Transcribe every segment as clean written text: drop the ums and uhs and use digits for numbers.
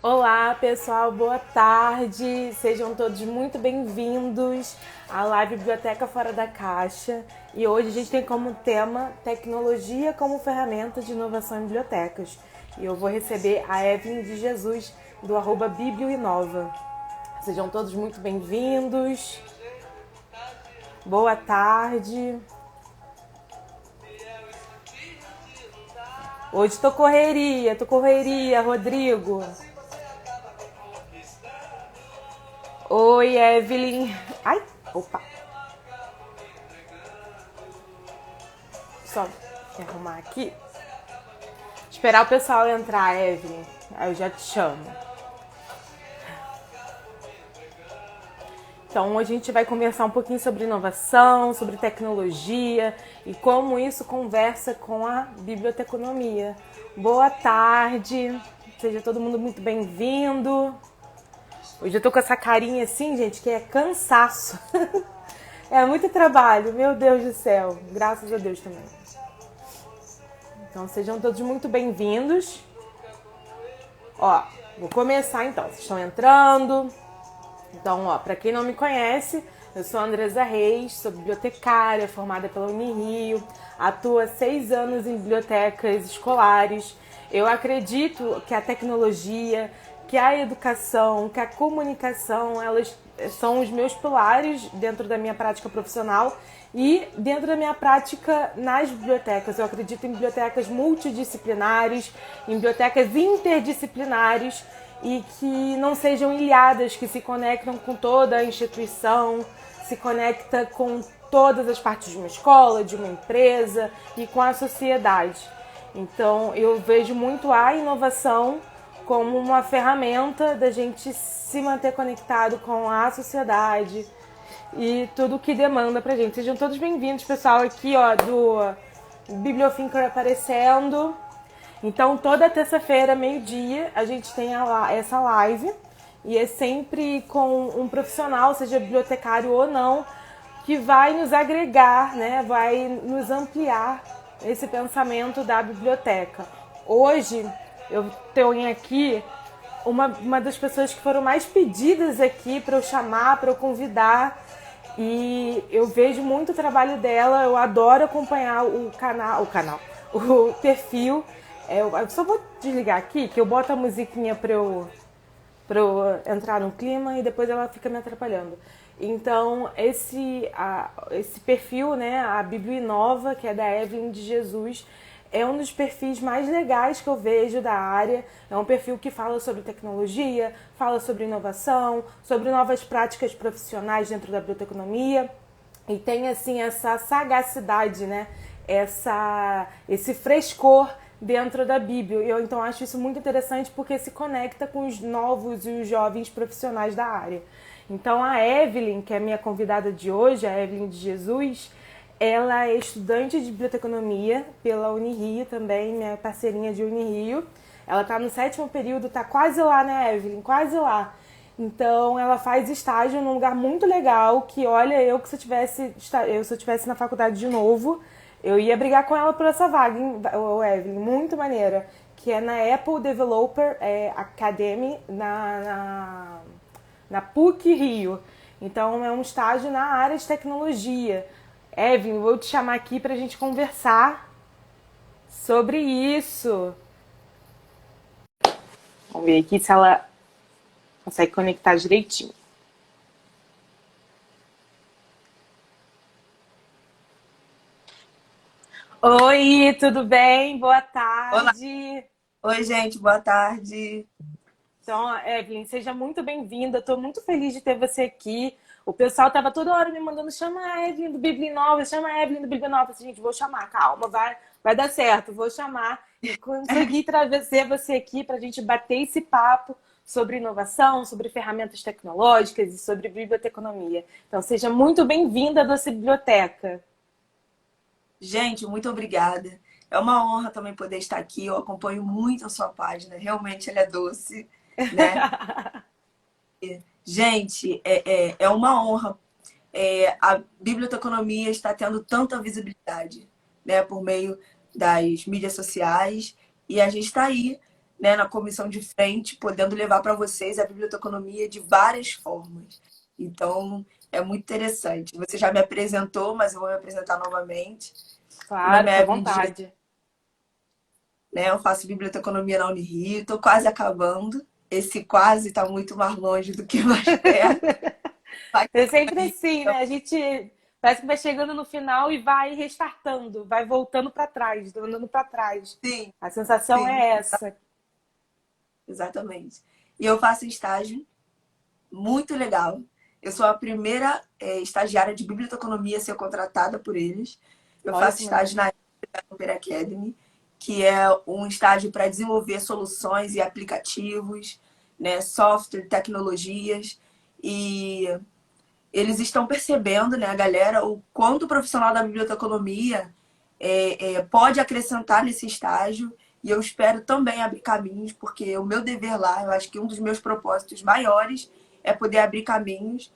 Olá, pessoal, boa tarde. Sejam todos muito bem-vindos à live Biblioteca Fora da Caixa. E hoje a gente tem como tema tecnologia como ferramenta de inovação em bibliotecas. E eu vou receber a Evelyn de Jesus, do @biblioinova. Sejam todos muito bem-vindos. Boa tarde. Hoje tô correria, Rodrigo. Oi, Evelyn. Ai, opa. Só arrumar aqui. Esperar o pessoal entrar, Evelyn. Aí eu já te chamo. Então, hoje a gente vai conversar um pouquinho sobre inovação, sobre tecnologia e como isso conversa com a biblioteconomia. Boa tarde. Seja todo mundo muito bem-vindo. Hoje eu tô com essa carinha assim, gente, que é cansaço. É muito trabalho, meu Deus do céu. Graças a Deus também. Então sejam todos muito bem-vindos. Ó, vou começar então. Vocês estão entrando. Então, ó, para quem não me conhece, eu sou a Andresa Reis, sou bibliotecária, formada pela Unirio, atuo há 6 anos em bibliotecas escolares. Eu acredito que a tecnologia, que a educação, que a comunicação, elas são os meus pilares dentro da minha prática profissional e dentro da minha prática nas bibliotecas. Eu acredito em bibliotecas multidisciplinares, em bibliotecas interdisciplinares e que não sejam ilhadas, que se conectam com toda a instituição, se conecta com todas as partes de uma escola, de uma empresa e com a sociedade. Então eu vejo muito a inovação como uma ferramenta da gente se manter conectado com a sociedade e tudo que demanda pra gente. Sejam todos bem-vindos, pessoal, aqui ó, do Bibliothinker aparecendo. Então, toda terça-feira, meio-dia, a gente tem essa live e é sempre com um profissional, seja bibliotecário ou não, que vai nos agregar, né? Vai nos ampliar esse pensamento da biblioteca. Hoje, eu tenho aqui uma das pessoas que foram mais pedidas aqui para eu chamar, para eu convidar. E eu vejo muito o trabalho dela, eu adoro acompanhar o perfil. Eu só vou desligar aqui, que eu boto a musiquinha pra eu entrar no clima e depois ela fica me atrapalhando. Então, esse perfil, né, a Biblioinova, que é da Evelyn de Jesus, é um dos perfis mais legais que eu vejo da área. É um perfil que fala sobre tecnologia, fala sobre inovação, sobre novas práticas profissionais dentro da biblioteconomia. E tem, assim, essa sagacidade, né? Esse frescor dentro da Bíblia. Eu então acho isso muito interessante porque se conecta com os novos e os jovens profissionais da área. Então a Evelyn, que é a minha convidada de hoje, a Evelyn de Jesus, ela é estudante de biblioteconomia pela Unirio também, minha parceirinha de Unirio. Ela está no 7º período, está quase lá, né, Evelyn? Quase lá. Então ela faz estágio num lugar muito legal que, olha, se eu tivesse na faculdade de novo, eu ia brigar com ela por essa vaga, hein, Evelyn, muito maneira, que é na Apple Developer Academy, na PUC Rio. Então é um estágio na área de tecnologia. Evelyn, vou te chamar aqui para a gente conversar sobre isso. Vamos ver aqui se ela consegue conectar direitinho. Oi, tudo bem? Boa Olá, tarde. oi gente, boa tarde. Então, Evelyn, seja muito bem-vinda. Estou muito feliz de ter você aqui. O pessoal estava toda hora me mandando, chama a Evelyn do Bibliinova, chama a Evelyn do Bibliinova. Gente, vou chamar, calma, vai dar certo, vou chamar. E consegui trazer você aqui para a gente bater esse papo sobre inovação, sobre ferramentas tecnológicas e sobre biblioteconomia. Então, seja muito bem-vinda à nossa biblioteca. Gente, muito obrigada. É uma honra também poder estar aqui. Eu acompanho muito a sua página, realmente ela é doce, né? Gente, é uma honra. A biblioteconomia está tendo tanta visibilidade, né, por meio das mídias sociais, e a gente está aí. né, na comissão de frente, podendo levar para vocês a biblioteconomia de várias formas. Então, é muito interessante. Você já me apresentou, mas eu vou me apresentar novamente. Meu Claro, nome é fica à Evelyn Dias, vontade. né? Eu faço biblioteconomia na Unirio, estou quase acabando. Esse quase está muito mais longe do que mais perto. Vai É sempre aí. assim, né? A gente parece que vai chegando no final e vai restartando, vai voltando para trás, andando para trás. Sim, A sensação sim, é essa. exatamente. E eu faço estágio muito legal. Eu sou a primeira estagiária de biblioteconomia a ser contratada por eles. Eu Olha faço que estágio maneiro. na Super Academy, que é um estágio para desenvolver soluções e aplicativos, né, software, tecnologias. E eles estão percebendo, né, a galera, o quanto o profissional da biblioteconomia pode acrescentar nesse estágio. E eu espero também abrir caminhos, porque o meu dever lá, eu acho que um dos meus propósitos maiores é poder abrir caminhos.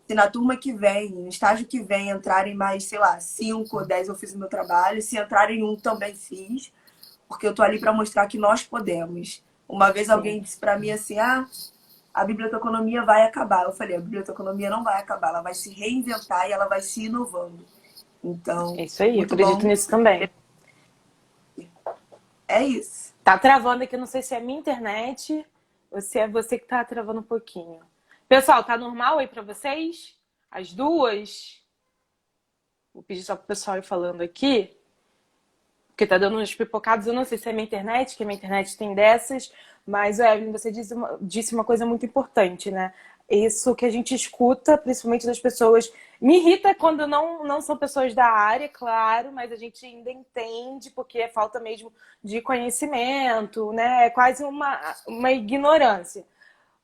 Se na turma que vem, no estágio que vem, entrarem mais, sei lá, 5 ou 10 eu fiz o meu trabalho. Se entrarem um, também fiz. Porque eu tô ali para mostrar que nós podemos. Uma vez Sim, alguém disse para mim assim, a biblioteconomia vai acabar. Eu falei, a biblioteconomia não vai acabar, ela vai se reinventar e ela vai se inovando. é Então, isso aí, eu muito acredito bom. nisso também. É isso. Tá travando aqui, não sei se é a minha internet ou se é você que tá travando um pouquinho. Pessoal, tá normal aí para vocês? As duas? Vou pedir só pro pessoal ir falando aqui. Porque tá dando uns pipocados, eu não sei se é minha internet, que a minha internet tem dessas, mas, Evelyn, você disse uma coisa muito importante, né? Isso que a gente escuta, principalmente das pessoas, me irrita quando não são pessoas da área, claro, mas a gente ainda entende, porque é falta mesmo de conhecimento, né? É quase uma ignorância.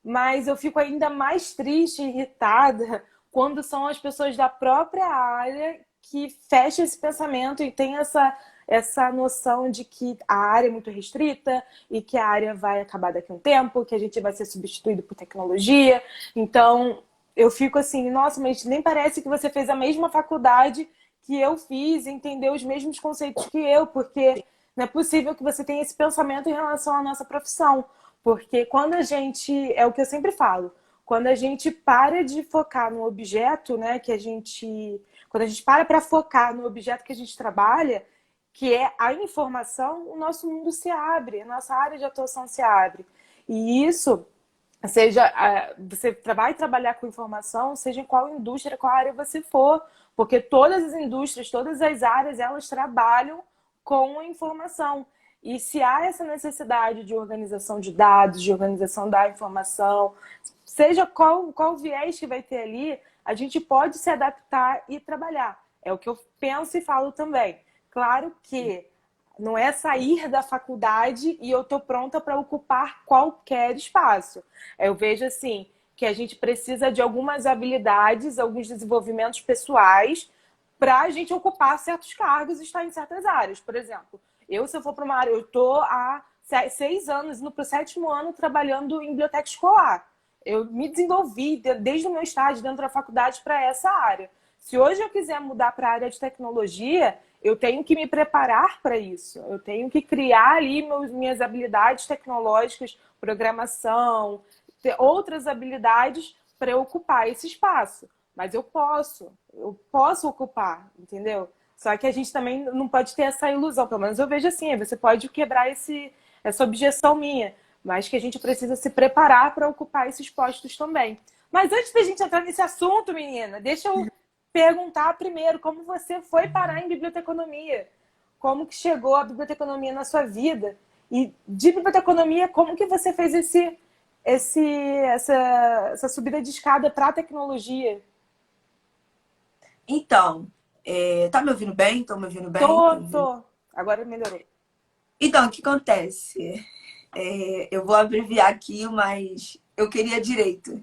Mas eu fico ainda mais triste e irritada quando são as pessoas da própria área que fecham esse pensamento e tem essa noção de que a área é muito restrita e que a área vai acabar daqui a um tempo, que a gente vai ser substituído por tecnologia. Então, eu fico assim, nossa, mas nem parece que você fez a mesma faculdade que eu fiz, entendeu os mesmos conceitos que eu, porque não é possível que você tenha esse pensamento em relação à nossa profissão. Porque quando a gente, é o que eu sempre falo, quando a gente para de focar no objeto, né, quando a gente para focar no objeto que a gente trabalha, que é a informação, o nosso mundo se abre, a nossa área de atuação se abre. E isso, seja, você vai trabalhar com informação, seja em qual indústria, qual área você for, porque todas as indústrias, todas as áreas, elas trabalham com a informação. E se há essa necessidade de organização de dados, de organização da informação, seja qual viés que vai ter ali, a gente pode se adaptar e trabalhar. É o que eu penso e falo também. Claro que não é sair da faculdade e eu estou pronta para ocupar qualquer espaço. Eu vejo assim que a gente precisa de algumas habilidades, alguns desenvolvimentos pessoais para a gente ocupar certos cargos e estar em certas áreas. Por exemplo, se eu for para uma área, eu estou há 6 anos, indo para o 7º ano, trabalhando em biblioteca escolar. Eu me desenvolvi desde o meu estágio dentro da faculdade para essa área. Se hoje eu quiser mudar para a área de tecnologia, eu tenho que me preparar para isso. Eu tenho que criar ali minhas habilidades tecnológicas, programação, ter outras habilidades para eu ocupar esse espaço. Mas eu posso ocupar, entendeu? Só que a gente também não pode ter essa ilusão, pelo menos eu vejo assim, você pode quebrar essa objeção minha, mas que a gente precisa se preparar para ocupar esses postos também. Mas antes da gente entrar nesse assunto, menina, deixa eu perguntar primeiro como você foi parar em biblioteconomia. Como que chegou a biblioteconomia na sua vida? E de biblioteconomia, como que você fez essa subida de escada para a tecnologia? Então, tá me ouvindo bem? Estão me ouvindo bem? Tô, tô. Agora melhorou. Então, o que acontece? Eu vou abreviar aqui, mas eu queria direito.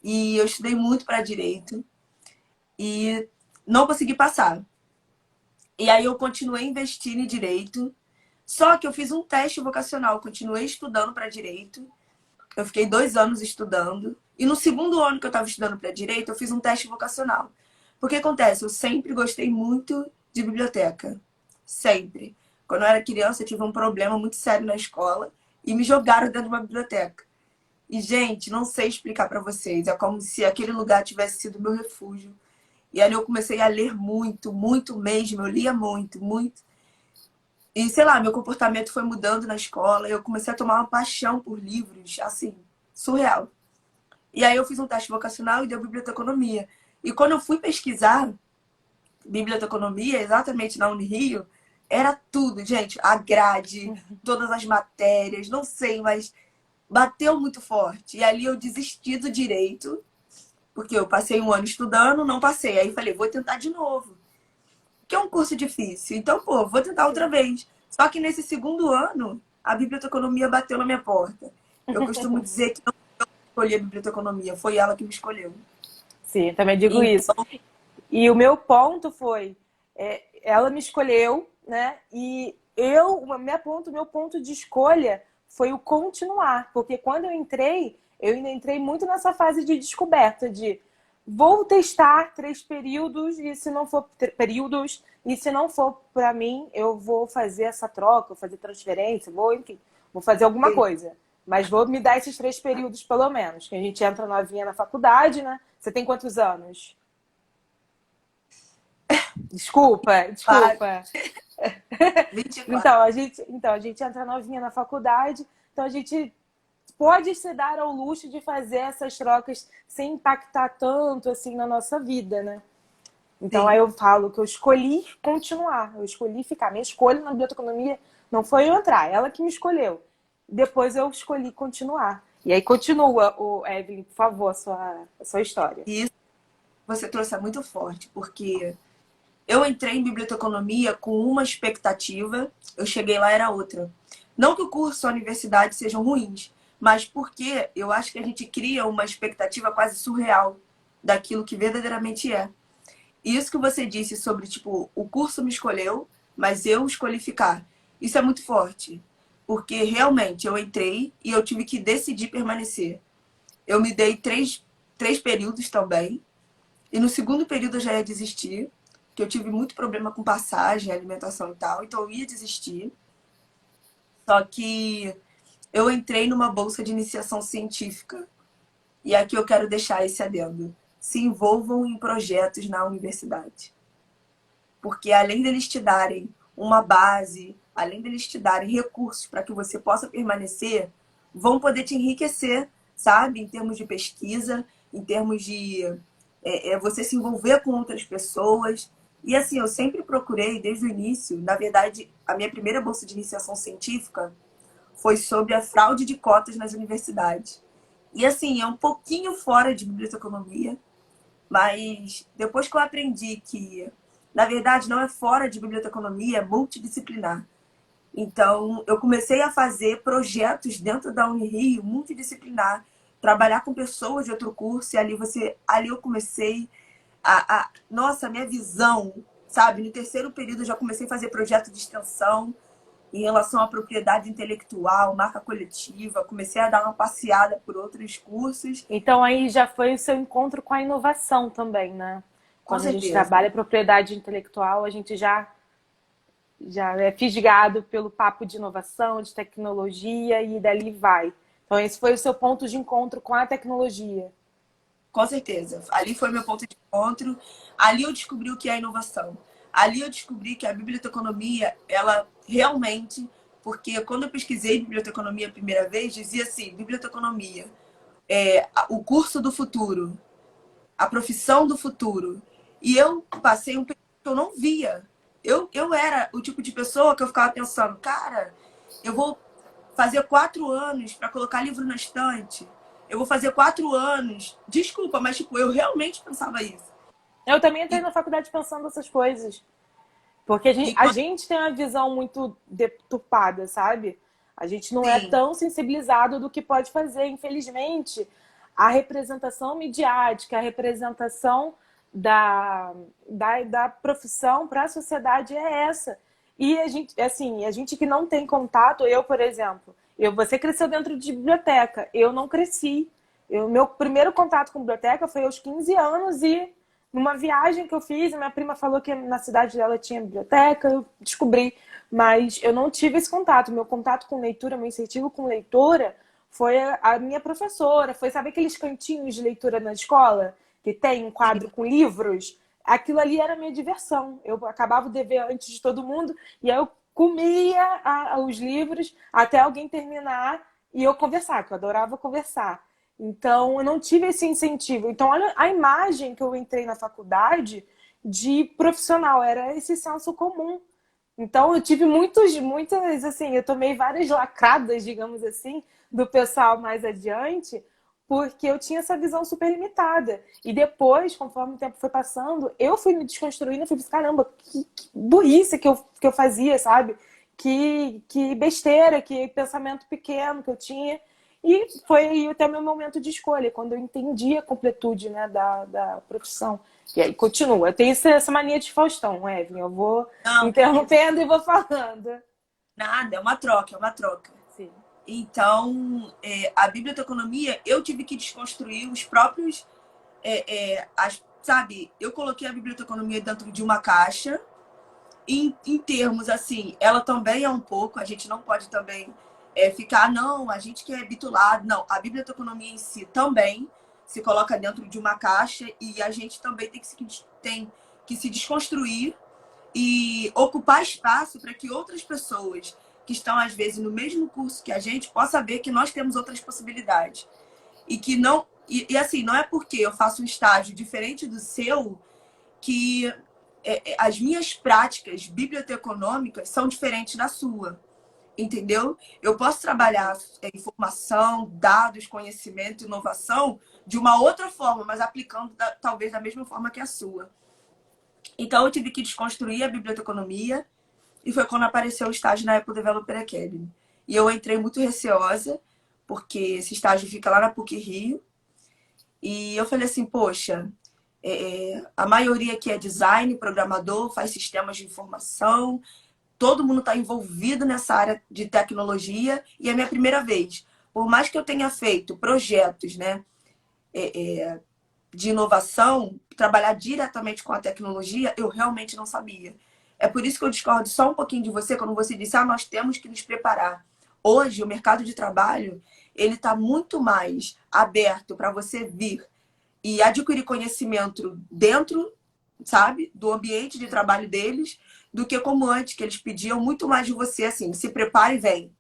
E eu estudei muito para direito e não consegui passar. E aí eu continuei investindo em direito, só que eu fiz um teste vocacional, continuei estudando para direito. Eu fiquei 2 anos estudando. E no segundo ano que eu estava estudando para direito, eu fiz um teste vocacional. Porque acontece, eu sempre gostei muito de biblioteca. Sempre. Quando eu era criança, eu tive um problema muito sério na escola. e me jogaram dentro de uma biblioteca. E, gente, não sei explicar para vocês. É como se aquele lugar tivesse sido meu refúgio. E ali eu comecei a ler muito, muito mesmo. Eu lia muito, muito. E, sei lá, meu comportamento foi mudando na escola. Eu comecei a tomar uma paixão por livros, assim, surreal. E aí eu fiz um teste vocacional e deu biblioteconomia. E quando eu fui pesquisar biblioteconomia, exatamente na Unirio, era tudo, gente. A grade, todas as matérias, não sei, mas bateu muito forte. E ali eu desisti do direito, porque eu passei um ano estudando, não passei. Aí falei, vou tentar de novo. Que é um curso difícil. Então, pô, vou tentar outra vez. Só que nesse segundo ano, a biblioteconomia bateu na minha porta. Eu costumo dizer que não escolhi a biblioteconomia, foi ela que me escolheu. Sim, também digo isso. Então, E o meu ponto foi, ela me escolheu, né? E o meu ponto de escolha foi o continuar, porque quando eu ainda entrei muito nessa fase de descoberta, de vou testar 3 períodos e se não for períodos e se não for para mim, eu vou fazer essa troca, vou fazer transferência, enfim, vou fazer alguma coisa. Mas vou me dar esses 3 períodos pelo menos, que a gente entra novinha na faculdade, né? Você tem quantos anos? Desculpa, desculpa. 24. Então, a gente entra novinha na faculdade, então a gente pode se dar ao luxo de fazer essas trocas sem impactar tanto assim na nossa vida, né? Então, aí Sim. eu falo que eu escolhi continuar, eu escolhi ficar. Minha escolha na biblioteconomia não foi eu entrar, ela que me escolheu. Depois eu escolhi continuar. E aí continua, Evelyn, por favor, a sua história. E isso você trouxe é muito forte, porque eu entrei em biblioteconomia com uma expectativa, eu cheguei lá era outra. Não que o curso e a universidade sejam ruins, mas porque eu acho que a gente cria uma expectativa quase surreal daquilo que verdadeiramente é. E isso que você disse sobre, tipo, o curso me escolheu, mas eu escolhi ficar. Isso é muito forte, porque realmente eu entrei e eu tive que decidir permanecer. Eu me dei três períodos também, e no segundo período eu já ia desistir, que eu tive muito problema com passagem, alimentação e tal, então eu ia desistir. Só que eu entrei numa bolsa de iniciação científica. E aqui eu quero deixar esse adendo. Se envolvam em projetos na universidade. Porque além deles te darem uma base, além deles te darem recursos para que você possa permanecer, vão poder te enriquecer, sabe? Em termos de pesquisa, em termos de você se envolver com outras pessoas. E assim, eu sempre procurei, desde o início, na verdade, a minha primeira bolsa de iniciação científica foi sobre a fraude de cotas nas universidades. E assim, é um pouquinho fora de biblioteconomia, mas depois que eu aprendi que, na verdade, não é fora de biblioteconomia, é multidisciplinar. Então, eu comecei a fazer projetos dentro da Unirio, multidisciplinar, trabalhar com pessoas de outro curso, e ali eu comecei nossa, minha visão, sabe? No terceiro período eu já comecei a fazer projeto de extensão em relação à propriedade intelectual, marca coletiva, comecei a dar uma passeada por outros cursos. Então, aí já foi o seu encontro com a inovação também, né? Com Quando a gente certeza. trabalha propriedade intelectual, a gente já é fisgado pelo papo de inovação, de tecnologia e dali vai. Então, esse foi o seu ponto de encontro com a tecnologia. Com certeza. Ali foi meu ponto de encontro. Ali eu descobri o que é inovação. Ali eu descobri que a biblioteconomia, ela realmente, porque quando eu pesquisei biblioteconomia a primeira vez, dizia assim, biblioteconomia, o curso do futuro, a profissão do futuro. E eu passei um período que eu não via. Eu era o tipo de pessoa que eu ficava pensando, cara, eu vou fazer 4 anos para colocar livro na estante. Eu vou fazer 4 anos. Desculpa, mas tipo, eu realmente pensava isso. Eu também entrei E, na faculdade pensando essas coisas. Porque a gente, e a quando, gente tem uma visão muito deturpada, sabe? A gente não é sim, tão sensibilizado do que pode fazer. Infelizmente, a representação midiática, a representação da profissão para a sociedade é essa. E a gente, assim, a gente que não tem contato, eu, por exemplo, você cresceu dentro de biblioteca, eu não cresci. Meu primeiro contato com biblioteca foi aos 15 anos e numa viagem que eu fiz, minha prima falou que na cidade dela tinha biblioteca, eu descobri, mas eu não tive esse contato. Meu contato com leitura, meu incentivo com leitura foi a minha professora, foi, sabe aqueles cantinhos de leitura na escola, que tem um quadro com livros? Aquilo ali era a minha diversão. Eu acabava o dever antes de todo mundo, e aí eu comia os livros até alguém terminar e eu conversar, que eu adorava conversar. Então, eu não tive esse incentivo. Então, olha a imagem que eu entrei na faculdade de profissional, era esse senso comum. Então, eu tive muitas, assim, eu tomei várias lacradas, digamos assim, do pessoal mais adiante, porque eu tinha essa visão super limitada. E depois, conforme o tempo foi passando, eu fui me desconstruindo, eu fui pensando, caramba, que burrice que eu fazia, sabe? Que besteira, que pensamento pequeno que eu tinha. E foi até o meu momento de escolha, quando eu entendi a completude, né, da profissão. E aí continua. Eu tenho essa mania de Faustão, Evelyn. Eu vou Não, que isso. interrompendo e vou falando. Nada, é uma troca, é uma troca. Sim. Então, a biblioteconomia, eu tive que desconstruir os próprios... sabe, eu coloquei a biblioteconomia dentro de uma caixa. Em termos, assim, ela também é um pouco, a gente não pode também ficar, não, a gente que é bitulado. Não, a biblioteconomia em si também se coloca dentro de uma caixa e a gente também tem que se desconstruir e ocupar espaço para que outras pessoas que estão, às vezes, no mesmo curso que a gente possam ver que nós temos outras possibilidades. E que não... E assim, não é porque eu faço um estágio diferente do seu que as minhas práticas biblioteconômicas são diferentes da sua, entendeu? Eu posso trabalhar informação, dados, conhecimento, inovação de uma outra forma, mas aplicando talvez da mesma forma que a sua. Então, eu tive que desconstruir a biblioteconomia e foi quando apareceu o estágio na Apple Developer Academy. E eu entrei muito receosa, porque esse estágio fica lá na PUC-Rio. E eu falei assim, poxa, a maioria aqui é design, programador, faz sistemas de informação, todo mundo está envolvido nessa área de tecnologia e é a minha primeira vez. Por mais que eu tenha feito projetos, né, de inovação, trabalhar diretamente com a tecnologia, eu realmente não sabia. É por isso que eu discordo só um pouquinho de você, quando você disse, nós temos que nos preparar. Hoje, o mercado de trabalho, ele está muito mais aberto para você vir e adquirir conhecimento dentro, sabe, do ambiente de trabalho deles, do que como antes, que eles pediam muito mais de você, assim, se prepare e vem.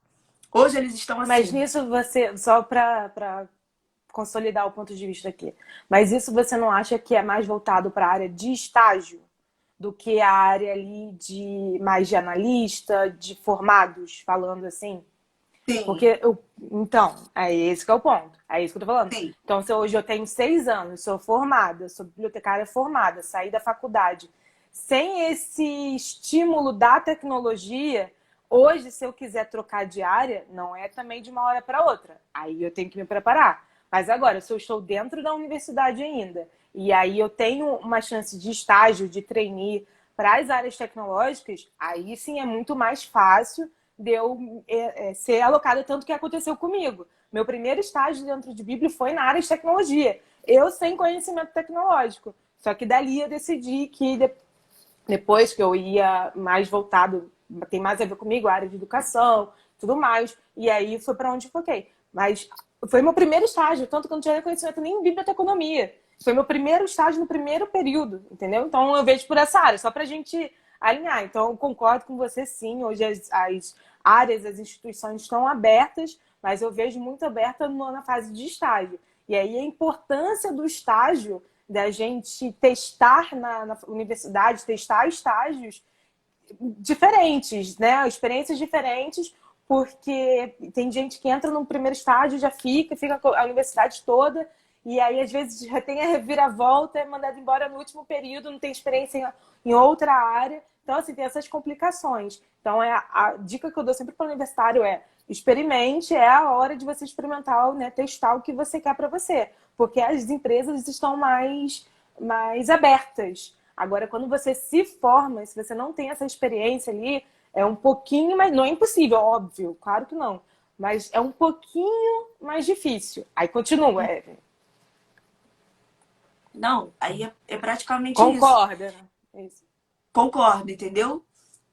Hoje eles estão assim. Mas nisso você, só para consolidar o ponto de vista aqui, mas isso você não acha que é mais voltado para a área de estágio do que a área ali mais de analista, de formados, falando assim? Sim, Porque então, é esse que é o ponto. É isso que eu tô falando. sim. Então, se hoje eu tenho 6 anos, sou formada, sou bibliotecária formada, saí da faculdade, sem esse estímulo da tecnologia, hoje, se eu quiser trocar de área, não é também de uma hora para outra. Aí eu tenho que me preparar. Mas agora, se eu estou dentro da universidade ainda, e aí eu tenho uma chance de estágio, de trainee para as áreas tecnológicas, aí sim é muito mais fácil de eu ser alocada, tanto que aconteceu comigo. Meu primeiro estágio dentro de Bíblia foi na área de tecnologia. Eu sem conhecimento tecnológico. Só que dali eu decidi que depois que eu ia mais voltado, tem mais a ver comigo, a área de educação, tudo mais. E aí foi para onde eu foquei. Mas foi meu primeiro estágio, tanto que eu não tinha conhecimento nem em biblioteconomia. Foi meu primeiro estágio no primeiro período, entendeu? Então eu vejo por essa área, só para a gente alinhar. Então eu concordo com você, sim. Hoje as áreas, as instituições estão abertas, mas eu vejo muito aberta na fase de estágio. E aí a importância do estágio, da gente testar na universidade, testar estágios diferentes, né? Experiências diferentes, porque tem gente que entra no primeiro estágio, já fica a universidade toda, e aí às vezes já tem a reviravolta, é mandado embora no último período, não tem experiência em outra área. Então, assim, tem essas complicações. Então, a dica que eu dou sempre para o universitário é: experimente, é a hora de você experimentar, né, testar o que você quer para você, porque as empresas estão mais abertas. Agora, quando você se forma, se você não tem essa experiência ali, é um pouquinho mais... Não é impossível, óbvio, claro que não. Mas é um pouquinho mais difícil. Aí continua, Evelyn. Não, aí é praticamente isso. Concorda, né? Isso. Concordo, entendeu?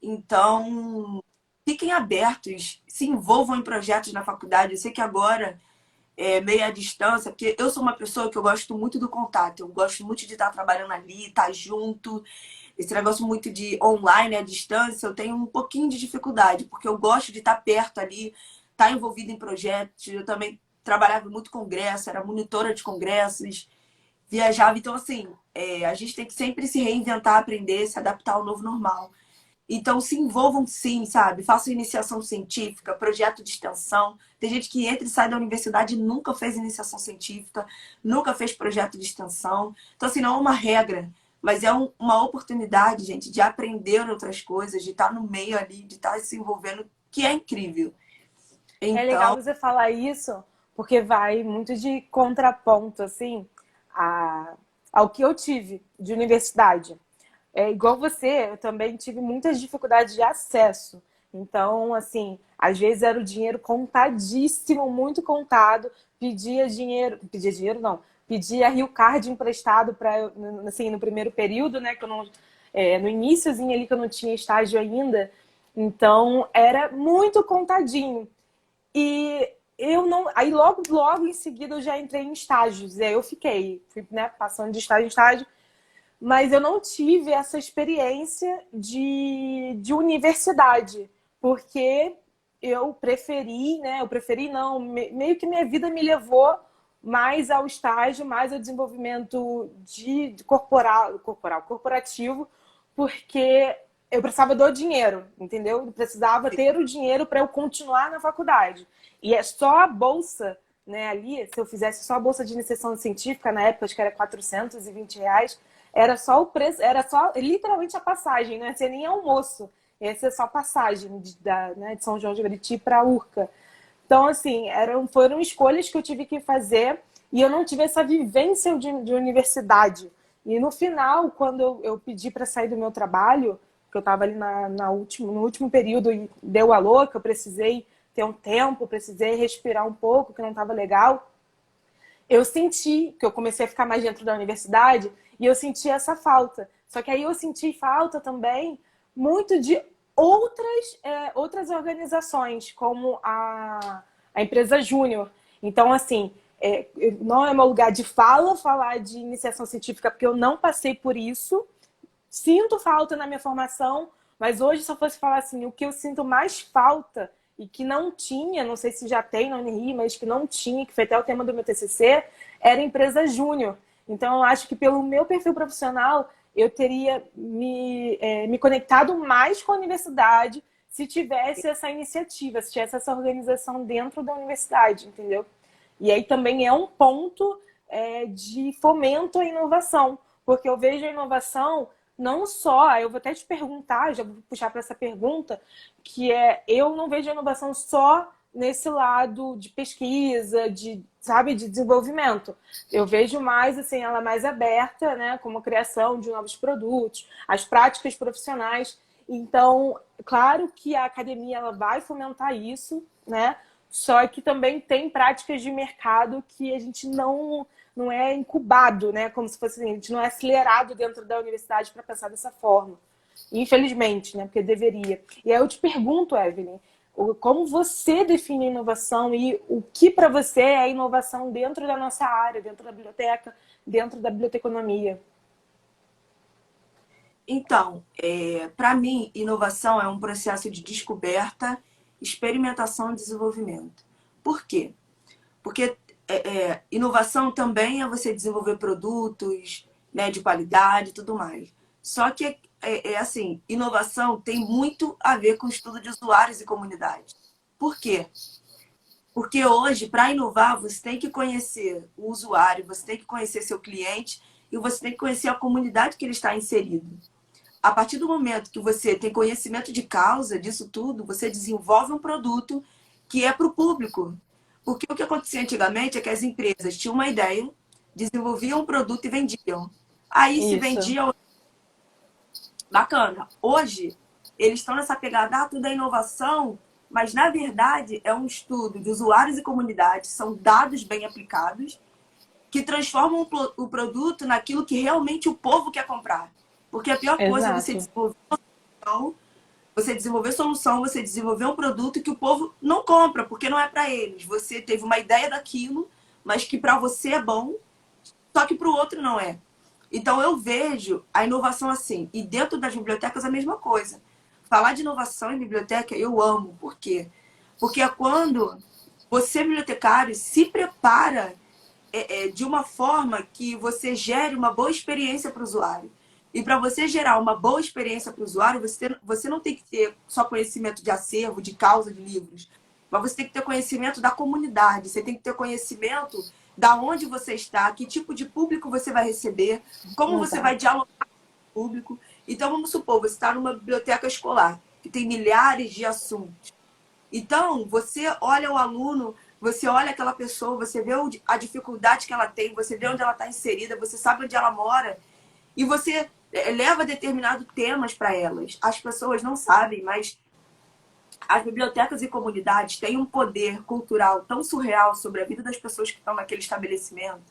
Então, fiquem abertos, se envolvam em projetos na faculdade. Eu sei que agora é meio à distância, porque eu sou uma pessoa que eu gosto muito do contato, eu gosto muito de estar trabalhando ali, estar junto. Esse negócio muito de online, à distância, eu tenho um pouquinho de dificuldade, porque eu gosto de estar perto ali, estar envolvido em projetos. Eu também trabalhava muito congresso, era monitora de congressos, viajava. Então, assim, a gente tem que sempre se reinventar, aprender, se adaptar ao novo normal. Então, se envolvam sim, sabe? Façam iniciação científica, projeto de extensão. Tem gente que entra e sai da universidade e nunca fez iniciação científica, nunca fez projeto de extensão. Então, assim, não é uma regra, mas é uma oportunidade, gente, de aprender outras coisas, de estar no meio ali, de estar se envolvendo, que é incrível. É legal Então, você falar isso, porque vai muito de contraponto, assim, ao que eu tive de universidade. É igual você, eu também tive muitas dificuldades de acesso. Então, assim, às vezes era o dinheiro contadíssimo, muito contado, pedia dinheiro não, pedia Rio Card emprestado para, assim, no primeiro período, né, que eu não, no iníciozinho ali que eu não tinha estágio ainda. Então, era muito contadinho. E eu não. Aí logo em seguida eu já entrei em estágios. E aí eu fui, né, passando de estágio em estágio, mas eu não tive essa experiência de universidade, porque eu preferi, né? Eu preferi não, meio que minha vida me levou mais ao estágio, mais ao desenvolvimento corporativo, porque eu precisava do dinheiro, entendeu? Eu precisava ter o dinheiro para eu continuar na faculdade. E é só a bolsa, né, ali, se eu fizesse só a bolsa de iniciação científica, na época acho que era R$ 420, era só o preço, era só literalmente a passagem, não ia ser nem almoço, ia ser só passagem né, de São João de Meriti para Urca. Então, assim, foram escolhas que eu tive que fazer e eu não tive essa vivência de universidade. E no final, quando eu pedi para sair do meu trabalho, que eu estava ali no último período e deu a louca, eu precisei ter um tempo, precisei respirar um pouco, que não estava legal. Eu senti que eu comecei a ficar mais dentro da universidade e eu senti essa falta. Só que aí eu senti falta também muito de outras organizações, como a empresa Júnior. Então, assim, não é meu lugar de fala falar de iniciação científica, porque eu não passei por isso. Sinto falta na minha formação, mas hoje, se eu fosse falar assim, o que eu sinto mais falta e que não tinha, não sei se já tem na Uniri, mas que não tinha, que foi até o tema do meu TCC, era empresa júnior. Então, eu acho que pelo meu perfil profissional, eu teria me conectado mais com a universidade se tivesse essa iniciativa, se tivesse essa organização dentro da universidade, entendeu? E aí também é um ponto de fomento à inovação, porque eu vejo a inovação não só, eu vou até te perguntar, já vou puxar para essa pergunta, que eu não vejo a inovação só nesse lado de pesquisa, sabe, de desenvolvimento. Eu vejo mais, assim, ela mais aberta, né, como a criação de novos produtos, as práticas profissionais. Então, claro que a academia ela vai fomentar isso, né? Só que também tem práticas de mercado que a gente não é incubado, né? Como se fosse assim, a gente não é acelerado dentro da universidade para pensar dessa forma. Infelizmente, né? Porque deveria. E aí eu te pergunto, Evelyn, como você define inovação e o que para você é inovação dentro da nossa área, dentro da biblioteca, dentro da biblioteconomia? então, para mim, inovação é um processo de descoberta, experimentação e desenvolvimento. Por quê? Porque inovação também é você desenvolver produtos, né, de qualidade e tudo mais. Só que assim, inovação tem muito a ver com o estudo de usuários e comunidade. Por quê? Porque hoje, para inovar, você tem que conhecer o usuário, você tem que conhecer seu cliente e você tem que conhecer a comunidade que ele está inserido. A partir do momento que você tem conhecimento de causa disso tudo, você desenvolve um produto que é para o público. Porque o que acontecia antigamente é que as empresas tinham uma ideia, desenvolviam um produto e vendiam. Aí se Isso. vendia, bacana. Hoje, eles estão nessa pegada, tudo é inovação, mas na verdade é um estudo de usuários e comunidades, são dados bem aplicados, que transformam o produto naquilo que realmente o povo quer comprar. Porque a pior coisa é você desenvolver um produto que o povo não compra, porque não é para eles. Você teve uma ideia daquilo, mas que para você é bom, só que para o outro não é. Então eu vejo a inovação assim. E dentro das bibliotecas a mesma coisa. Falar de inovação em biblioteca eu amo. Por quê? Porque é quando você, bibliotecário, se prepara de uma forma que você gere uma boa experiência para o usuário. E para você gerar uma boa experiência para o usuário, você não tem que ter só conhecimento de acervo, de causa de livros, mas você tem que ter conhecimento da comunidade, você tem que ter conhecimento da onde você está, que tipo de público você vai receber, como você vai dialogar com o público. Então, vamos supor, você está numa biblioteca escolar, que tem milhares de assuntos. Então, você olha o aluno, você olha aquela pessoa, você vê a dificuldade que ela tem, você vê onde ela está inserida, você sabe onde ela mora, e você leva determinados temas para elas. As pessoas não sabem, mas as bibliotecas e comunidades têm um poder cultural tão surreal sobre a vida das pessoas que estão naquele estabelecimento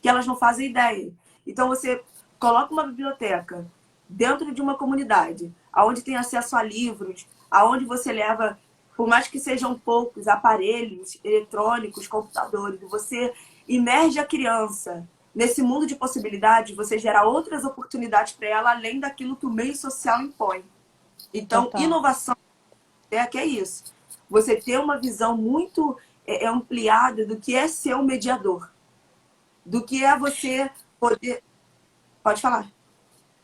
que elas não fazem ideia. Então, você coloca uma biblioteca dentro de uma comunidade, onde tem acesso a livros, aonde você leva, por mais que sejam poucos, aparelhos eletrônicos, computadores, você imerge a criança nesse mundo de possibilidades, você gera outras oportunidades para ela, além daquilo que o meio social impõe. Então, inovação é isso. Você ter uma visão muito ampliada do que é ser um mediador. Do que é você poder... Pode falar.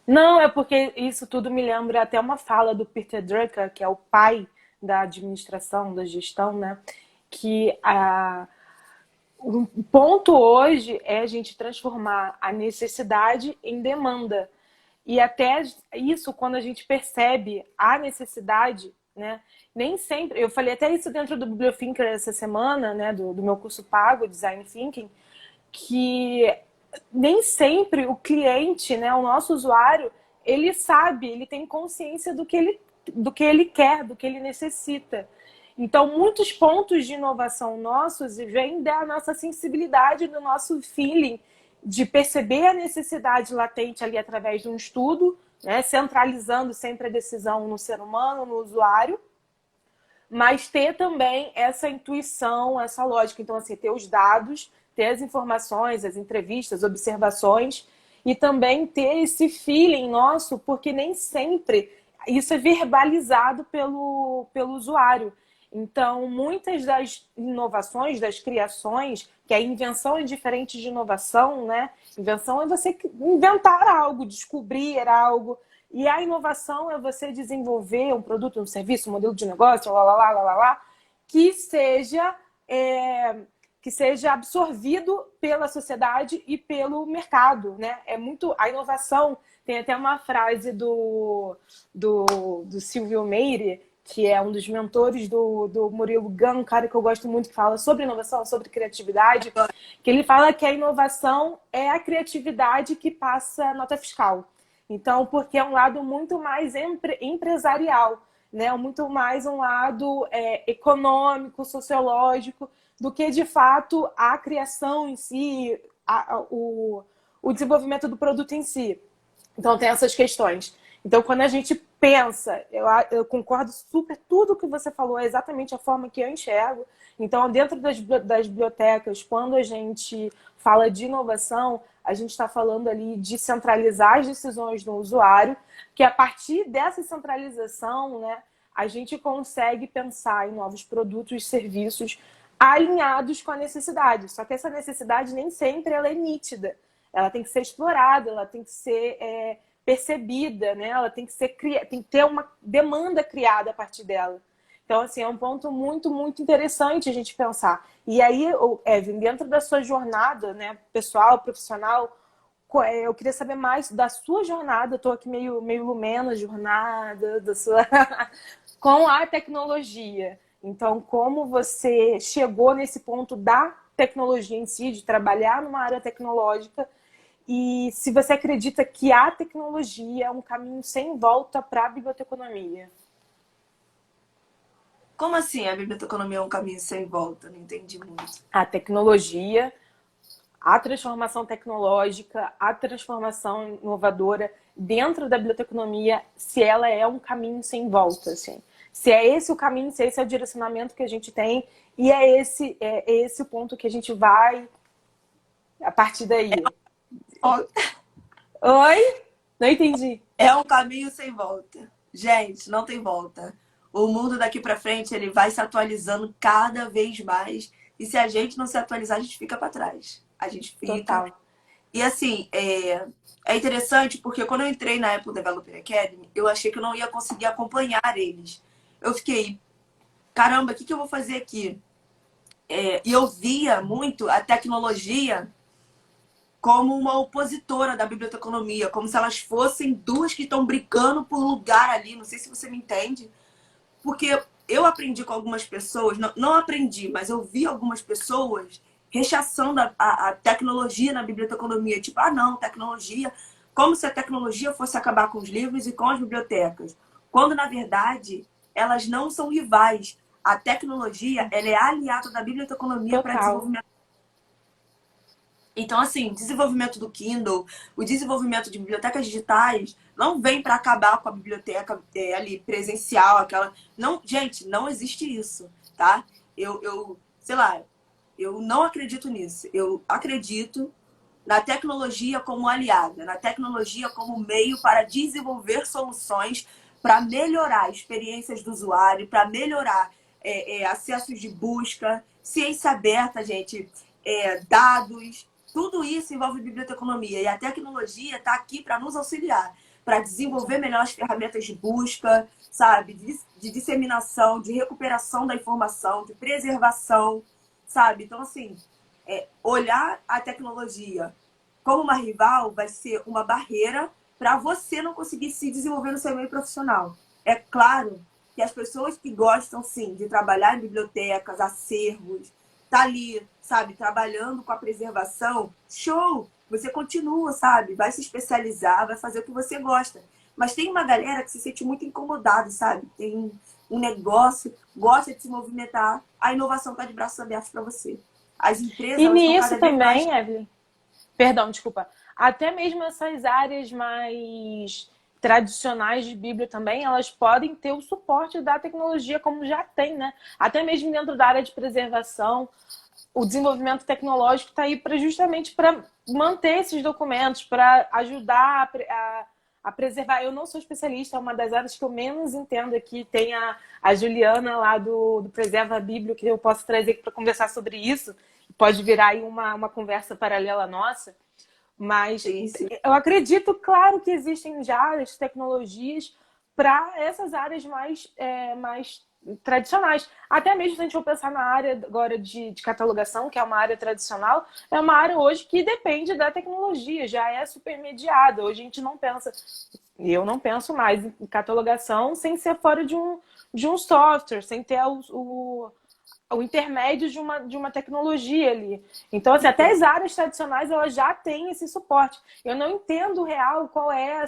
Não, é porque isso tudo me lembra até uma fala do Peter Drucker, que é o pai da administração, da gestão, né? Que o ponto hoje é a gente transformar a necessidade em demanda. E até isso, quando a gente percebe a necessidade, né? Nem sempre... Eu falei até isso dentro do Bibliothinker essa semana, né? Do meu curso pago, Design Thinking, que nem sempre o cliente, né? O nosso usuário, ele sabe, ele tem consciência do que ele quer, do que ele necessita. Então, muitos pontos de inovação nossos vêm da nossa sensibilidade, do nosso feeling, de perceber a necessidade latente ali através de um estudo, né, centralizando sempre a decisão no ser humano, no usuário, mas ter também essa intuição, essa lógica. Então, assim, ter os dados, ter as informações, as entrevistas, observações, e também ter esse feeling nosso, porque nem sempre isso é verbalizado pelo usuário. Então, muitas das inovações, das criações, que a invenção é diferente de inovação, né? Invenção é você inventar algo, descobrir algo. E a inovação é você desenvolver um produto, um serviço, um modelo de negócio, que seja absorvido pela sociedade e pelo mercado, né? É muito a inovação. Tem até uma frase do Silvio Meire, que é um dos mentores do Murilo Gun, um cara que eu gosto muito, que fala sobre inovação, sobre criatividade, que ele fala que a inovação é a criatividade que passa nota fiscal. Então, porque é um lado muito mais empresarial, né? Muito mais um lado econômico, sociológico, do que, de fato, a criação em si, o desenvolvimento do produto em si. Então, tem essas questões. Então, quando a gente pensa, eu concordo super, tudo que você falou é exatamente a forma que eu enxergo. Então, dentro das bibliotecas, quando a gente fala de inovação, a gente está falando ali de centralizar as decisões do usuário, que a partir dessa centralização, né, a gente consegue pensar em novos produtos e serviços alinhados com a necessidade. Só que essa necessidade nem sempre ela é nítida. Ela tem que ser explorada, ela tem que ser percebida, né? Ela tem que ter uma demanda criada a partir dela. Então, assim, é um ponto muito, muito interessante a gente pensar. E aí, Evelyn, dentro da sua jornada, né, pessoal, profissional, eu queria saber mais da sua jornada. Eu estou aqui meio Lumena, jornada da sua... com a tecnologia. Então, como você chegou nesse ponto da tecnologia em si, de trabalhar numa área tecnológica, e se você acredita que a tecnologia é um caminho sem volta para a biblioteconomia? Como assim a biblioteconomia é um caminho sem volta? Não entendi muito. A tecnologia, a transformação tecnológica, a transformação inovadora dentro da biblioteconomia, se ela é um caminho sem volta, assim. Se é esse o caminho, se esse é o direcionamento que a gente tem, e é esse o ponto que a gente vai a partir daí. Oi? Não entendi. É um caminho sem volta. Gente, não tem volta. O mundo daqui para frente, ele vai se atualizando cada vez mais. E se a gente não se atualizar, a gente fica para trás. A gente fica. Total. E assim, é interessante porque quando eu entrei na Apple Developer Academy, eu achei que eu não ia conseguir acompanhar eles. Eu fiquei, caramba, o que eu vou fazer aqui? E eu via muito a tecnologia como uma opositora da biblioteconomia, como se elas fossem duas que estão brigando por lugar ali. Não sei se você me entende. Porque eu aprendi com algumas pessoas, não aprendi, mas eu vi algumas pessoas rechaçando a tecnologia na biblioteconomia. Tipo, ah, não, tecnologia, como se a tecnologia fosse acabar com os livros e com as bibliotecas. Quando, na verdade, elas não são rivais. A tecnologia, ela é aliada da biblioteconomia para desenvolvimento. Então, assim, desenvolvimento do Kindle, o desenvolvimento de bibliotecas digitais não vem para acabar com a biblioteca ali presencial, aquela. Não, gente, não existe isso, tá? Sei lá, eu não acredito nisso. Eu acredito na tecnologia como aliada, na tecnologia como meio para desenvolver soluções para melhorar experiências do usuário, para melhorar acessos de busca, ciência aberta, gente, dados. Tudo isso envolve biblioteconomia e a tecnologia está aqui para nos auxiliar, para desenvolver melhores ferramentas de busca, sabe? De disseminação, de recuperação da informação, de preservação, sabe? Então, assim, olhar a tecnologia como uma rival vai ser uma barreira para você não conseguir se desenvolver no seu meio profissional. É claro que as pessoas que gostam, sim, de trabalhar em bibliotecas, acervos, tá ali, sabe, trabalhando com a preservação, show! Você continua, sabe? Vai se especializar, vai fazer o que você gosta. Mas tem uma galera que se sente muito incomodada, sabe? Tem um negócio, gosta de se movimentar, a inovação tá de braços abertos para você. As empresas, E elas estão nisso cada vez também, mais... Evelyn, perdão, desculpa, até mesmo essas áreas mais tradicionais de Bíblia também, elas podem ter o suporte da tecnologia, como já tem, né? Até mesmo dentro da área de preservação, o desenvolvimento tecnológico está aí justamente para manter esses documentos, para ajudar a preservar. Eu não sou especialista, é uma das áreas que eu menos entendo aqui. Tem a Juliana lá do Preserva a Bíblia, que eu posso trazer para conversar sobre isso. Pode virar aí uma conversa paralela nossa. Mas Sim, sim. eu acredito, claro, que existem já as tecnologias para essas áreas mais tradicionais. Até mesmo se a gente for pensar na área agora de catalogação, que é uma área tradicional, é uma área hoje que depende da tecnologia, já é supermediada. Hoje a gente não pensa, e eu não penso mais em catalogação sem ser fora de um software, sem ter o intermédio de uma tecnologia ali. Então, assim, até as áreas tradicionais elas já têm esse suporte. Eu não entendo real qual é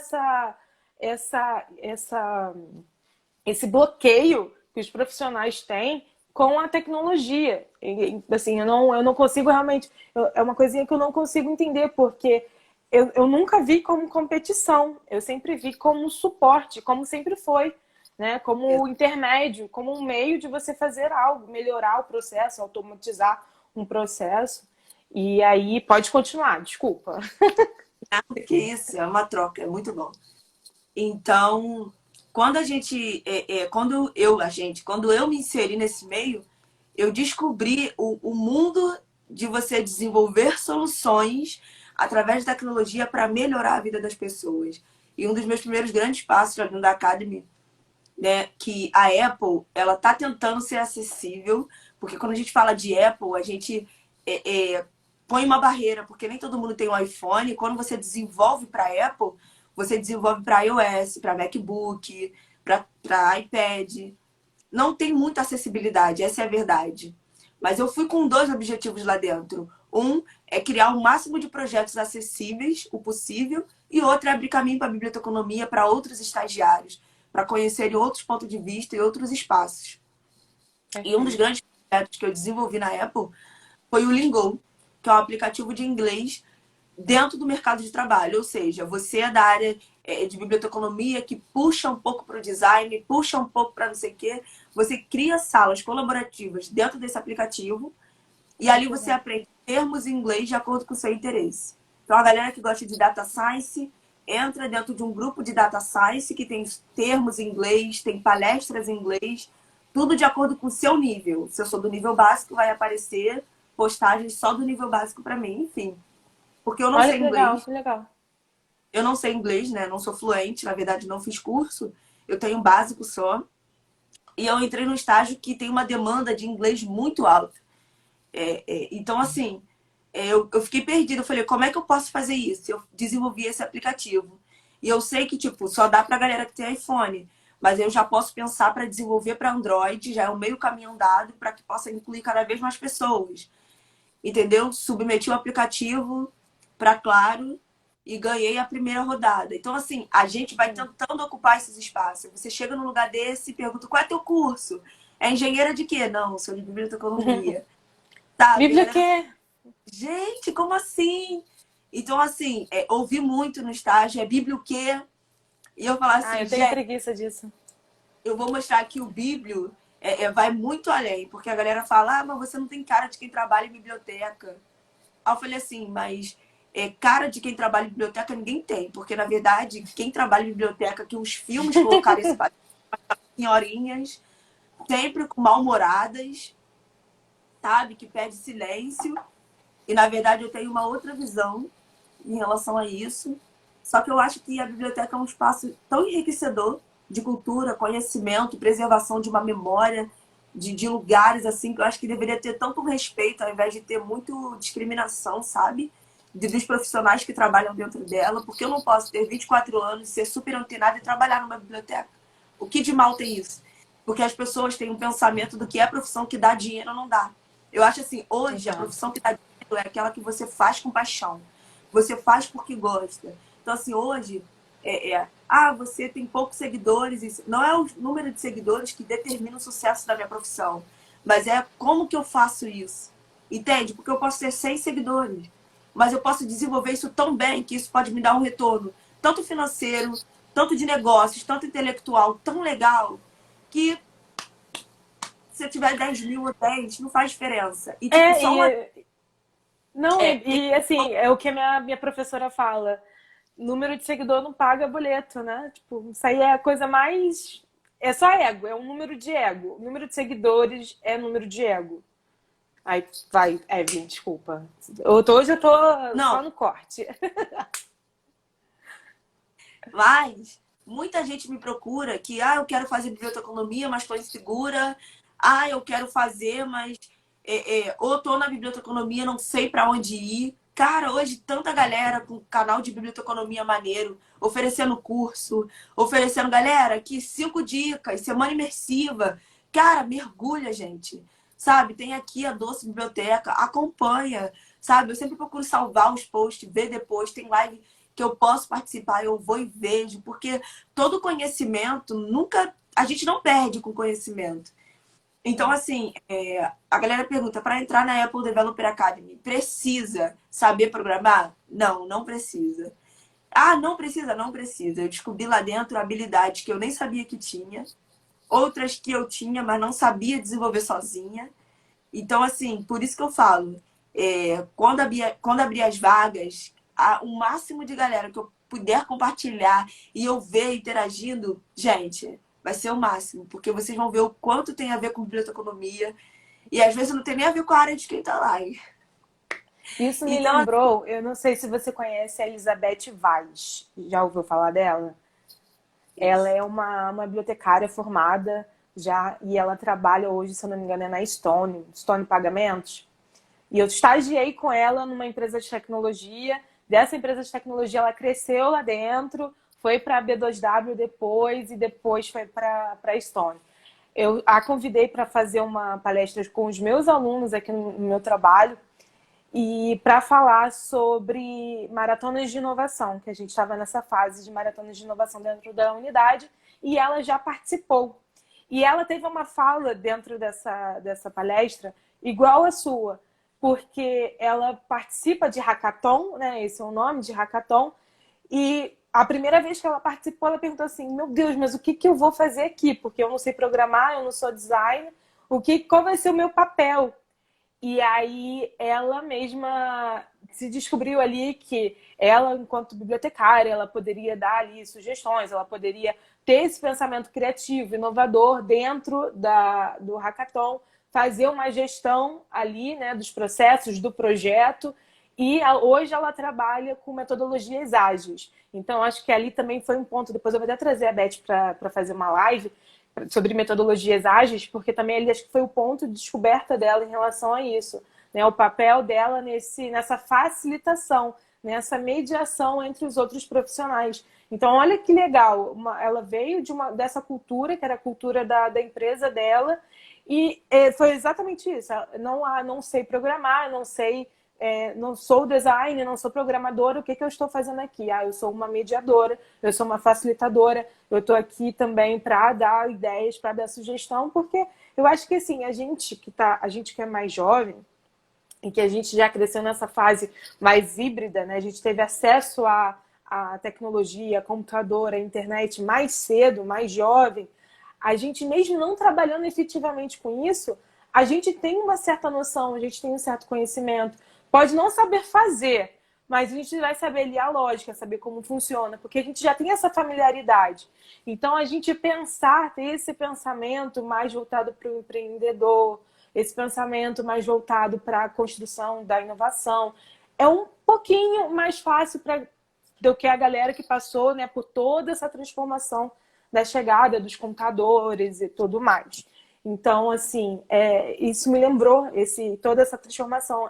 esse bloqueio que os profissionais têm com a tecnologia. E, assim, eu não consigo realmente... É uma coisinha que eu não consigo entender, porque eu nunca vi como competição. Eu sempre vi como suporte, como sempre foi. Né? Como intermédio, como um meio de você fazer algo, melhorar o processo, automatizar um processo. E aí pode continuar, desculpa. Nada que isso, é uma troca, é muito bom. Então, quando a gente, quando eu me inseri nesse meio, eu descobri o mundo de você desenvolver soluções através da tecnologia para melhorar a vida das pessoas. E um dos meus primeiros grandes passos dentro da Academy, né, que a Apple, ela tá tentando ser acessível, porque quando a gente fala de Apple, a gente põe uma barreira, porque nem todo mundo tem um iPhone. E quando você desenvolve para Apple, você desenvolve para iOS, para MacBook, para iPad. Não tem muita acessibilidade, essa é a verdade. Mas eu fui com dois objetivos lá dentro. Um é criar o máximo de projetos acessíveis, o possível, e outro é abrir caminho para a biblioteconomia para outros estagiários, para conhecerem outros pontos de vista e outros espaços. E um dos grandes projetos que eu desenvolvi na Apple foi o Lingo, que é um aplicativo de inglês dentro do mercado de trabalho. Ou seja, você é da área de biblioteconomia que puxa um pouco para o design, puxa um pouco para não sei o quê. Você cria salas colaborativas dentro desse aplicativo e ali você aprende termos em inglês de acordo com o seu interesse. Então, a galera que gosta de data science entra dentro de um grupo de data science que tem termos em inglês, tem palestras em inglês, tudo de acordo com o seu nível. Se eu sou do nível básico, vai aparecer postagens só do nível básico para mim, enfim. Porque eu não Olha sei que legal, inglês. que legal. Eu não sei inglês, né? Não sou fluente, na verdade não fiz curso. Eu tenho um básico só. E eu entrei num estágio que tem uma demanda de inglês muito alta. Então, assim, eu fiquei perdida. Eu falei, como é que eu posso fazer isso? Eu desenvolvi esse aplicativo. E eu sei que, tipo, só dá pra galera que tem iPhone. Mas eu já posso pensar para desenvolver para Android, já é um meio caminho andado para que possa incluir cada vez mais pessoas. Entendeu? Submeti o aplicativo para Claro e ganhei a primeira rodada. Então, assim, a gente vai tentando ocupar esses espaços. Você chega num lugar desse e pergunta, qual é teu curso? É engenheira de quê? Não, sou de biblioteconomia. Sabe? A Bíblia galera, que gente, como assim? Então, assim, ouvi muito no estágio, é Bíblia o quê? E eu falar Ah, assim, eu tenho gente, preguiça disso. eu vou mostrar que o Bíblio vai muito além, porque a galera fala, mas você não tem cara de quem trabalha em biblioteca. Aí eu falei assim, mas cara de quem trabalha em biblioteca ninguém tem, porque na verdade, quem trabalha em biblioteca, que os filmes colocaram esse papel, senhorinhas, sempre com mal-humoradas, sabe, que pede silêncio. E na verdade eu tenho uma outra visão em relação a isso. Só que eu acho que a biblioteca é um espaço tão enriquecedor de cultura, conhecimento, preservação de uma memória, de lugares assim, que eu acho que deveria ter tanto respeito ao invés de ter muito discriminação, sabe? Dos profissionais que trabalham dentro dela, porque eu não posso ter 24 anos, ser super antenada e trabalhar numa biblioteca. O que de mal tem isso? Porque as pessoas têm um pensamento do que é profissão que dá dinheiro ou não dá. Eu acho assim, hoje a Exato. profissão que dá dinheiro é aquela que você faz com paixão. Você faz porque gosta. Então, assim, hoje, você tem poucos seguidores. Isso não é o número de seguidores que determina o sucesso da minha profissão, mas é como que eu faço isso. Entende? Porque eu posso ter 100 seguidores, mas eu posso desenvolver isso tão bem que isso pode me dar um retorno, tanto financeiro, tanto de negócios, tanto intelectual, tão legal, que se eu tiver 10 mil ou 10, não faz diferença. E, tipo, É, só uma. não, Tem e assim, é o que a minha professora fala. Número de seguidor não paga boleto, né? Tipo, isso aí é a coisa mais. É só ego, é um número de ego. O número de seguidores é número de ego. Aí vai, Evelyn, desculpa. Hoje eu tô só Não, no corte. mas muita gente me procura que, eu quero fazer biblioteconomia, mas estou insegura. Eu quero fazer, mas ou estou na biblioteconomia, não sei para onde ir. Cara, hoje tanta galera com canal de biblioteconomia maneiro, oferecendo curso, oferecendo, galera, aqui 5 dicas, semana imersiva. Cara, mergulha, gente. Sabe? Tem aqui a Doce Biblioteca, acompanha, sabe? Eu sempre procuro salvar os posts, ver depois, tem live que eu posso participar, eu vou e vejo, porque todo conhecimento, nunca. A gente não perde com conhecimento. Então, assim, a galera pergunta, para entrar na Apple Developer Academy, precisa saber programar? Não, não precisa. Não precisa? Não precisa. Eu descobri lá dentro habilidades que eu nem sabia que tinha, outras que eu tinha, mas não sabia desenvolver sozinha. Então, assim, por isso que eu falo, quando abrir as vagas, o máximo de galera que eu puder compartilhar e eu ver interagindo, gente, vai ser o máximo, porque vocês vão ver o quanto tem a ver com biblioteconomia e às vezes não tem nem a ver com a área de quem tá lá. Isso me Então, lembrou, eu não sei se você conhece a Elizabeth Vaz. Já ouviu falar dela? Ela é uma bibliotecária formada já e ela trabalha hoje, se eu não me engano, é na Stone Pagamentos. E eu estagiei com ela numa empresa de tecnologia. Dessa empresa de tecnologia, ela cresceu lá dentro, foi para a B2W depois e depois foi para a Stone. Eu a convidei para fazer uma palestra com os meus alunos aqui no meu trabalho e para falar sobre maratonas de inovação, que a gente estava nessa fase de maratonas de inovação dentro da unidade e ela já participou. E ela teve uma fala dentro dessa palestra igual a sua. porque ela participa de hackathon, né? Esse é o nome de hackathon. E a primeira vez que ela participou, ela perguntou assim: meu Deus, mas o que que eu vou fazer aqui? Porque eu não sei programar, eu não sou designer. Qual vai ser o meu papel? E aí ela mesma se descobriu ali que ela, enquanto bibliotecária, ela poderia dar ali sugestões, ela poderia ter esse pensamento criativo, inovador dentro do hackathon, fazer uma gestão ali, né, dos processos, do projeto. E hoje ela trabalha com metodologias ágeis. Então, acho que ali também foi um ponto. Depois eu vou até trazer a Beth para fazer uma live sobre metodologias ágeis, porque também ali acho que foi o ponto de descoberta dela em relação a isso, né? O papel dela nessa facilitação, nessa mediação entre os outros profissionais. Então, olha que legal, ela veio dessa cultura, que era a cultura da empresa dela, e foi exatamente isso. Não sei programar, não sou designer, não sou programadora, o que eu estou fazendo aqui? Eu sou uma mediadora, eu sou uma facilitadora, eu estou aqui também para dar ideias, para dar sugestão, porque eu acho que assim, a gente que é mais jovem e que a gente já cresceu nessa fase mais híbrida, né? A gente teve acesso à tecnologia, à computador, à internet mais cedo, mais jovem. A gente, mesmo não trabalhando efetivamente com isso, a gente tem uma certa noção, a gente tem um certo conhecimento. Pode não saber fazer, mas a gente vai saber ali a lógica, saber como funciona, porque a gente já tem essa familiaridade. Então, a gente ter esse pensamento mais voltado para o empreendedor, esse pensamento mais voltado para a construção da inovação, é um pouquinho mais fácil do que a galera que passou, né, por toda essa transformação da chegada dos computadores e tudo mais. Então, assim, isso me lembrou toda essa transformação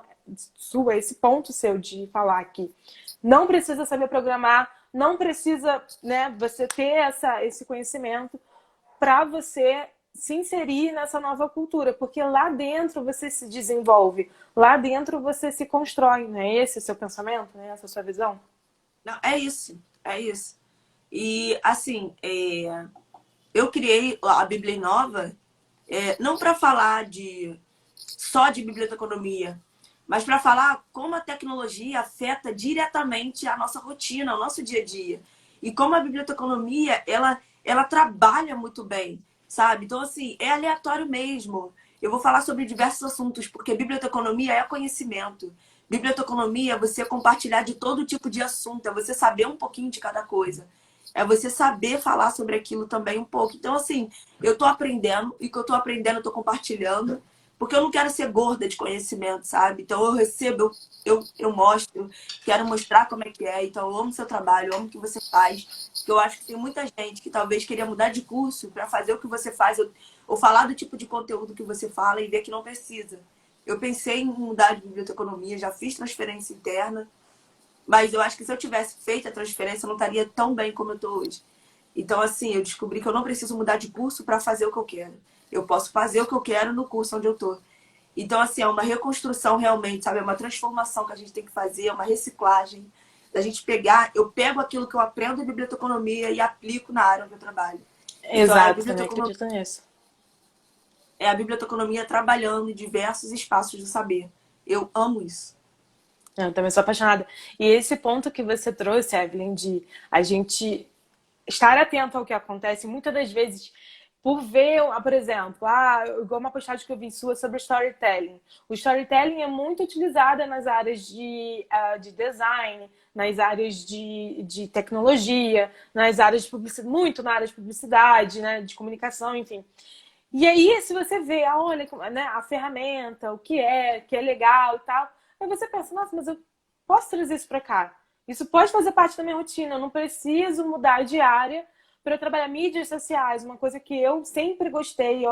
sua, esse ponto seu de falar que não precisa saber programar, não precisa, né, você ter esse conhecimento para você se inserir nessa nova cultura, porque lá dentro você se desenvolve, lá dentro você se constrói, não é esse o seu pensamento, né? Essa a sua visão? Não, é isso, é isso. E, assim, eu criei a Bíblia Inova não para falar só de biblioteconomia, mas para falar como a tecnologia afeta diretamente a nossa rotina, o nosso dia a dia. E como a biblioteconomia, ela trabalha muito bem, sabe? Então, assim, é aleatório mesmo. Eu vou falar sobre diversos assuntos, porque biblioteconomia é conhecimento. Biblioteconomia é você compartilhar de todo tipo de assunto, é você saber um pouquinho de cada coisa. É você saber falar sobre aquilo também um pouco. Então, assim, eu tô aprendendo, e o que eu tô aprendendo, eu tô compartilhando, porque eu não quero ser gorda de conhecimento, sabe? Então, eu recebo, eu mostro, quero mostrar como é que é. Então, eu amo seu trabalho, eu amo o que você faz. Porque eu acho que tem muita gente que talvez queria mudar de curso para fazer o que você faz, ou falar do tipo de conteúdo que você fala e ver que não precisa. Eu pensei em mudar de biblioteconomia, já fiz transferência interna, mas eu acho que se eu tivesse feito a transferência, eu não estaria tão bem como eu estou hoje. Então, assim, eu descobri que eu não preciso mudar de curso para fazer o que eu quero. Eu posso fazer o que eu quero no curso onde eu estou. Então, assim, é uma reconstrução realmente, sabe? É uma transformação que a gente tem que fazer, é uma reciclagem. Da gente pegar, eu pego aquilo que eu aprendo em biblioteconomia e aplico na área onde eu trabalho. Então, Exato, também acredito nisso. É a biblioteconomia trabalhando em diversos espaços do saber. Eu amo isso. Eu também sou apaixonada. E esse ponto que você trouxe, Evelyn, de a gente estar atento ao que acontece, muitas das vezes, por ver, por exemplo, igual uma postagem que eu vi sua sobre storytelling. O storytelling é muito utilizado nas áreas de design, nas áreas de tecnologia, nas áreas de publicidade, muito na área de publicidade, né, de comunicação, enfim. E aí, se você vê, olha, né, a ferramenta, que é legal e tal, aí você pensa, nossa, mas eu posso trazer isso para cá. Isso pode fazer parte da minha rotina, eu não preciso mudar de área para eu trabalhar mídias sociais, uma coisa que eu sempre gostei.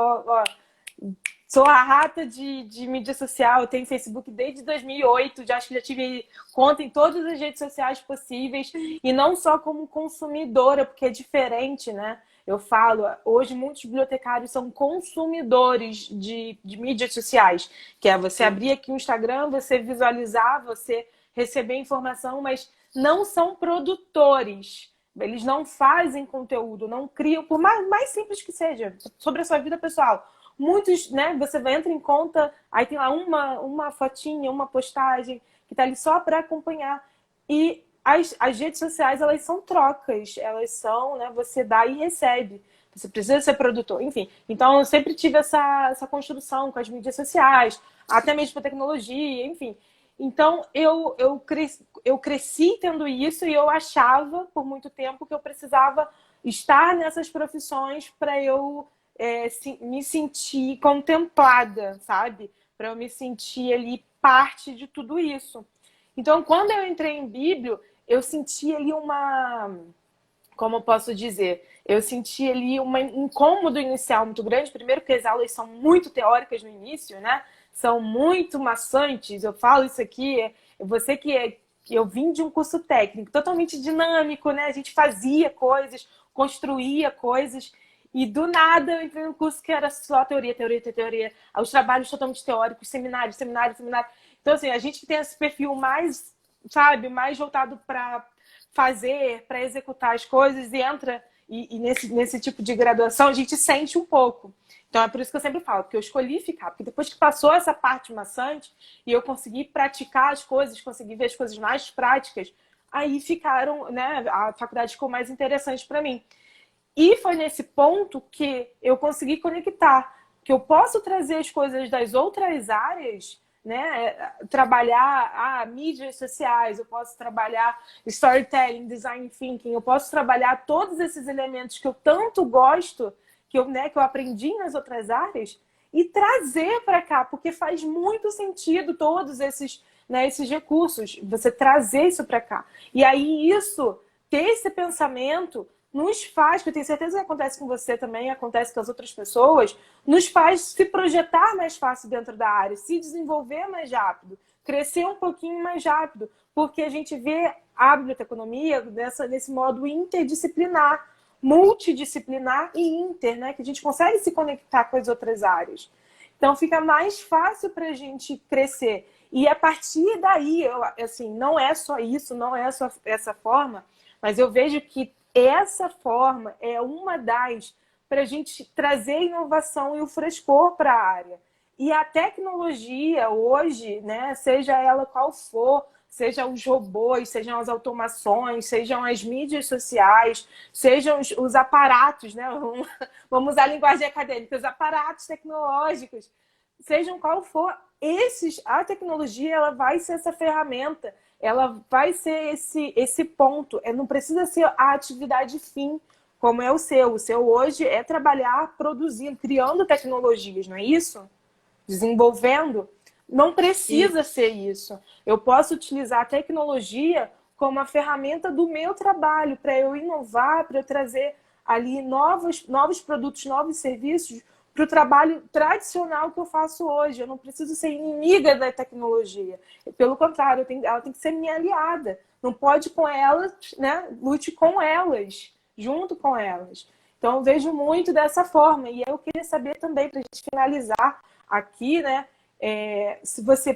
Sou a rata de mídia social, eu tenho Facebook desde 2008, acho que já tive conta em todas as redes sociais possíveis, e não só como consumidora, porque é diferente, né? Eu falo, hoje muitos bibliotecários são consumidores de mídias sociais, que é você abrir aqui o Instagram, você visualizar, você receber informação, mas não são produtores. Eles não fazem conteúdo, não criam, por mais simples que seja, sobre a sua vida pessoal. muitos, né? Você entra em conta, aí tem lá uma fotinha, uma postagem que tá ali só para acompanhar. E as redes sociais, elas são trocas, elas são, né? Você dá e recebe. Você precisa ser produtor, enfim. Então, eu sempre tive essa construção com as mídias sociais, até mesmo com a tecnologia, enfim. Então, eu cresci tendo isso e eu achava, por muito tempo, que eu precisava estar nessas profissões para eu me sentir contemplada, sabe? Para eu me sentir ali parte de tudo isso. Então, quando eu entrei em Bíblio, eu senti ali como eu posso dizer, eu senti ali um incômodo inicial muito grande. Primeiro, porque as aulas são muito teóricas no início, né? São muito maçantes. Eu falo isso aqui, você que eu vim de um curso técnico totalmente dinâmico, né? A gente fazia coisas, construía coisas. E do nada eu entrei num curso que era só teoria, teoria, teoria. Os trabalhos totalmente teóricos, seminário, seminário, seminário. Então, assim, a gente que tem esse perfil mais, sabe, mais voltado para fazer, para executar as coisas e entra e nesse tipo de graduação a gente sente um pouco. Então é por isso que eu sempre falo, porque eu escolhi ficar, porque depois que passou essa parte maçante e eu consegui praticar as coisas, consegui ver as coisas mais práticas, aí ficaram, né, a faculdade ficou mais interessante para mim. E foi nesse ponto que eu consegui conectar, que eu posso trazer as coisas das outras áreas, né? Trabalhar mídias sociais, eu posso trabalhar storytelling, design thinking, eu posso trabalhar todos esses elementos que eu tanto gosto, que eu aprendi nas outras áreas, e trazer para cá, porque faz muito sentido todos esses, né, esses recursos, você trazer isso para cá. E aí isso, ter esse pensamento nos faz, que eu tenho certeza que acontece com você também, acontece com as outras pessoas, nos faz se projetar mais fácil dentro da área, se desenvolver mais rápido, crescer um pouquinho mais rápido, porque a gente vê a biblioteconomia nesse modo interdisciplinar, multidisciplinar e inter, né? Que a gente consegue se conectar com as outras áreas. Então fica mais fácil para a gente crescer. E a partir daí, assim, não é só isso, não é só essa forma, mas eu vejo que essa forma é uma das para a gente trazer inovação e o frescor para a área. E a tecnologia hoje, né, seja ela qual for, sejam os robôs, sejam as automações, sejam as mídias sociais, sejam os aparatos, né? Vamos usar a linguagem acadêmica, os aparatos tecnológicos, sejam qual for, a tecnologia ela vai ser essa ferramenta, ela vai ser esse ponto. Não precisa ser a atividade fim, como é o seu. O seu hoje é trabalhar produzindo, criando tecnologias, não é isso? Desenvolvendo. Não precisa ser isso. Eu posso utilizar a tecnologia como uma ferramenta do meu trabalho, para eu inovar, para eu trazer ali novos produtos, novos serviços para o trabalho tradicional que eu faço hoje. Eu não preciso ser inimiga da tecnologia. Pelo contrário, ela tem que ser minha aliada. Não pode com elas, né? Lute com elas, junto com elas. Então, eu vejo muito dessa forma. E eu queria saber também, para a gente finalizar aqui, né? Se você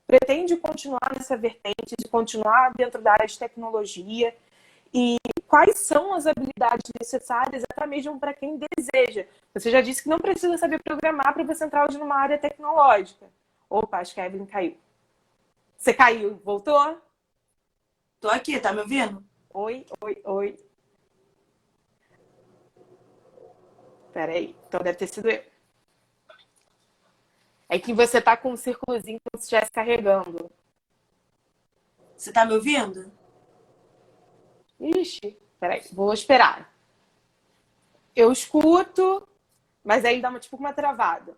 pretende continuar nessa vertente, de continuar dentro da área de tecnologia, e quais são as habilidades necessárias até mesmo para quem deseja. Você já disse que não precisa saber programar para você entrar hoje numa área tecnológica. Opa, acho que a Evelyn caiu. Você caiu, voltou? Tô aqui, tá me ouvindo? Oi, oi, oi. Peraí, então deve ter sido eu. É que você tá com um círculozinho como se estivesse carregando. Você tá me ouvindo? Ixi, peraí, vou esperar. Eu escuto, mas aí dá uma travada.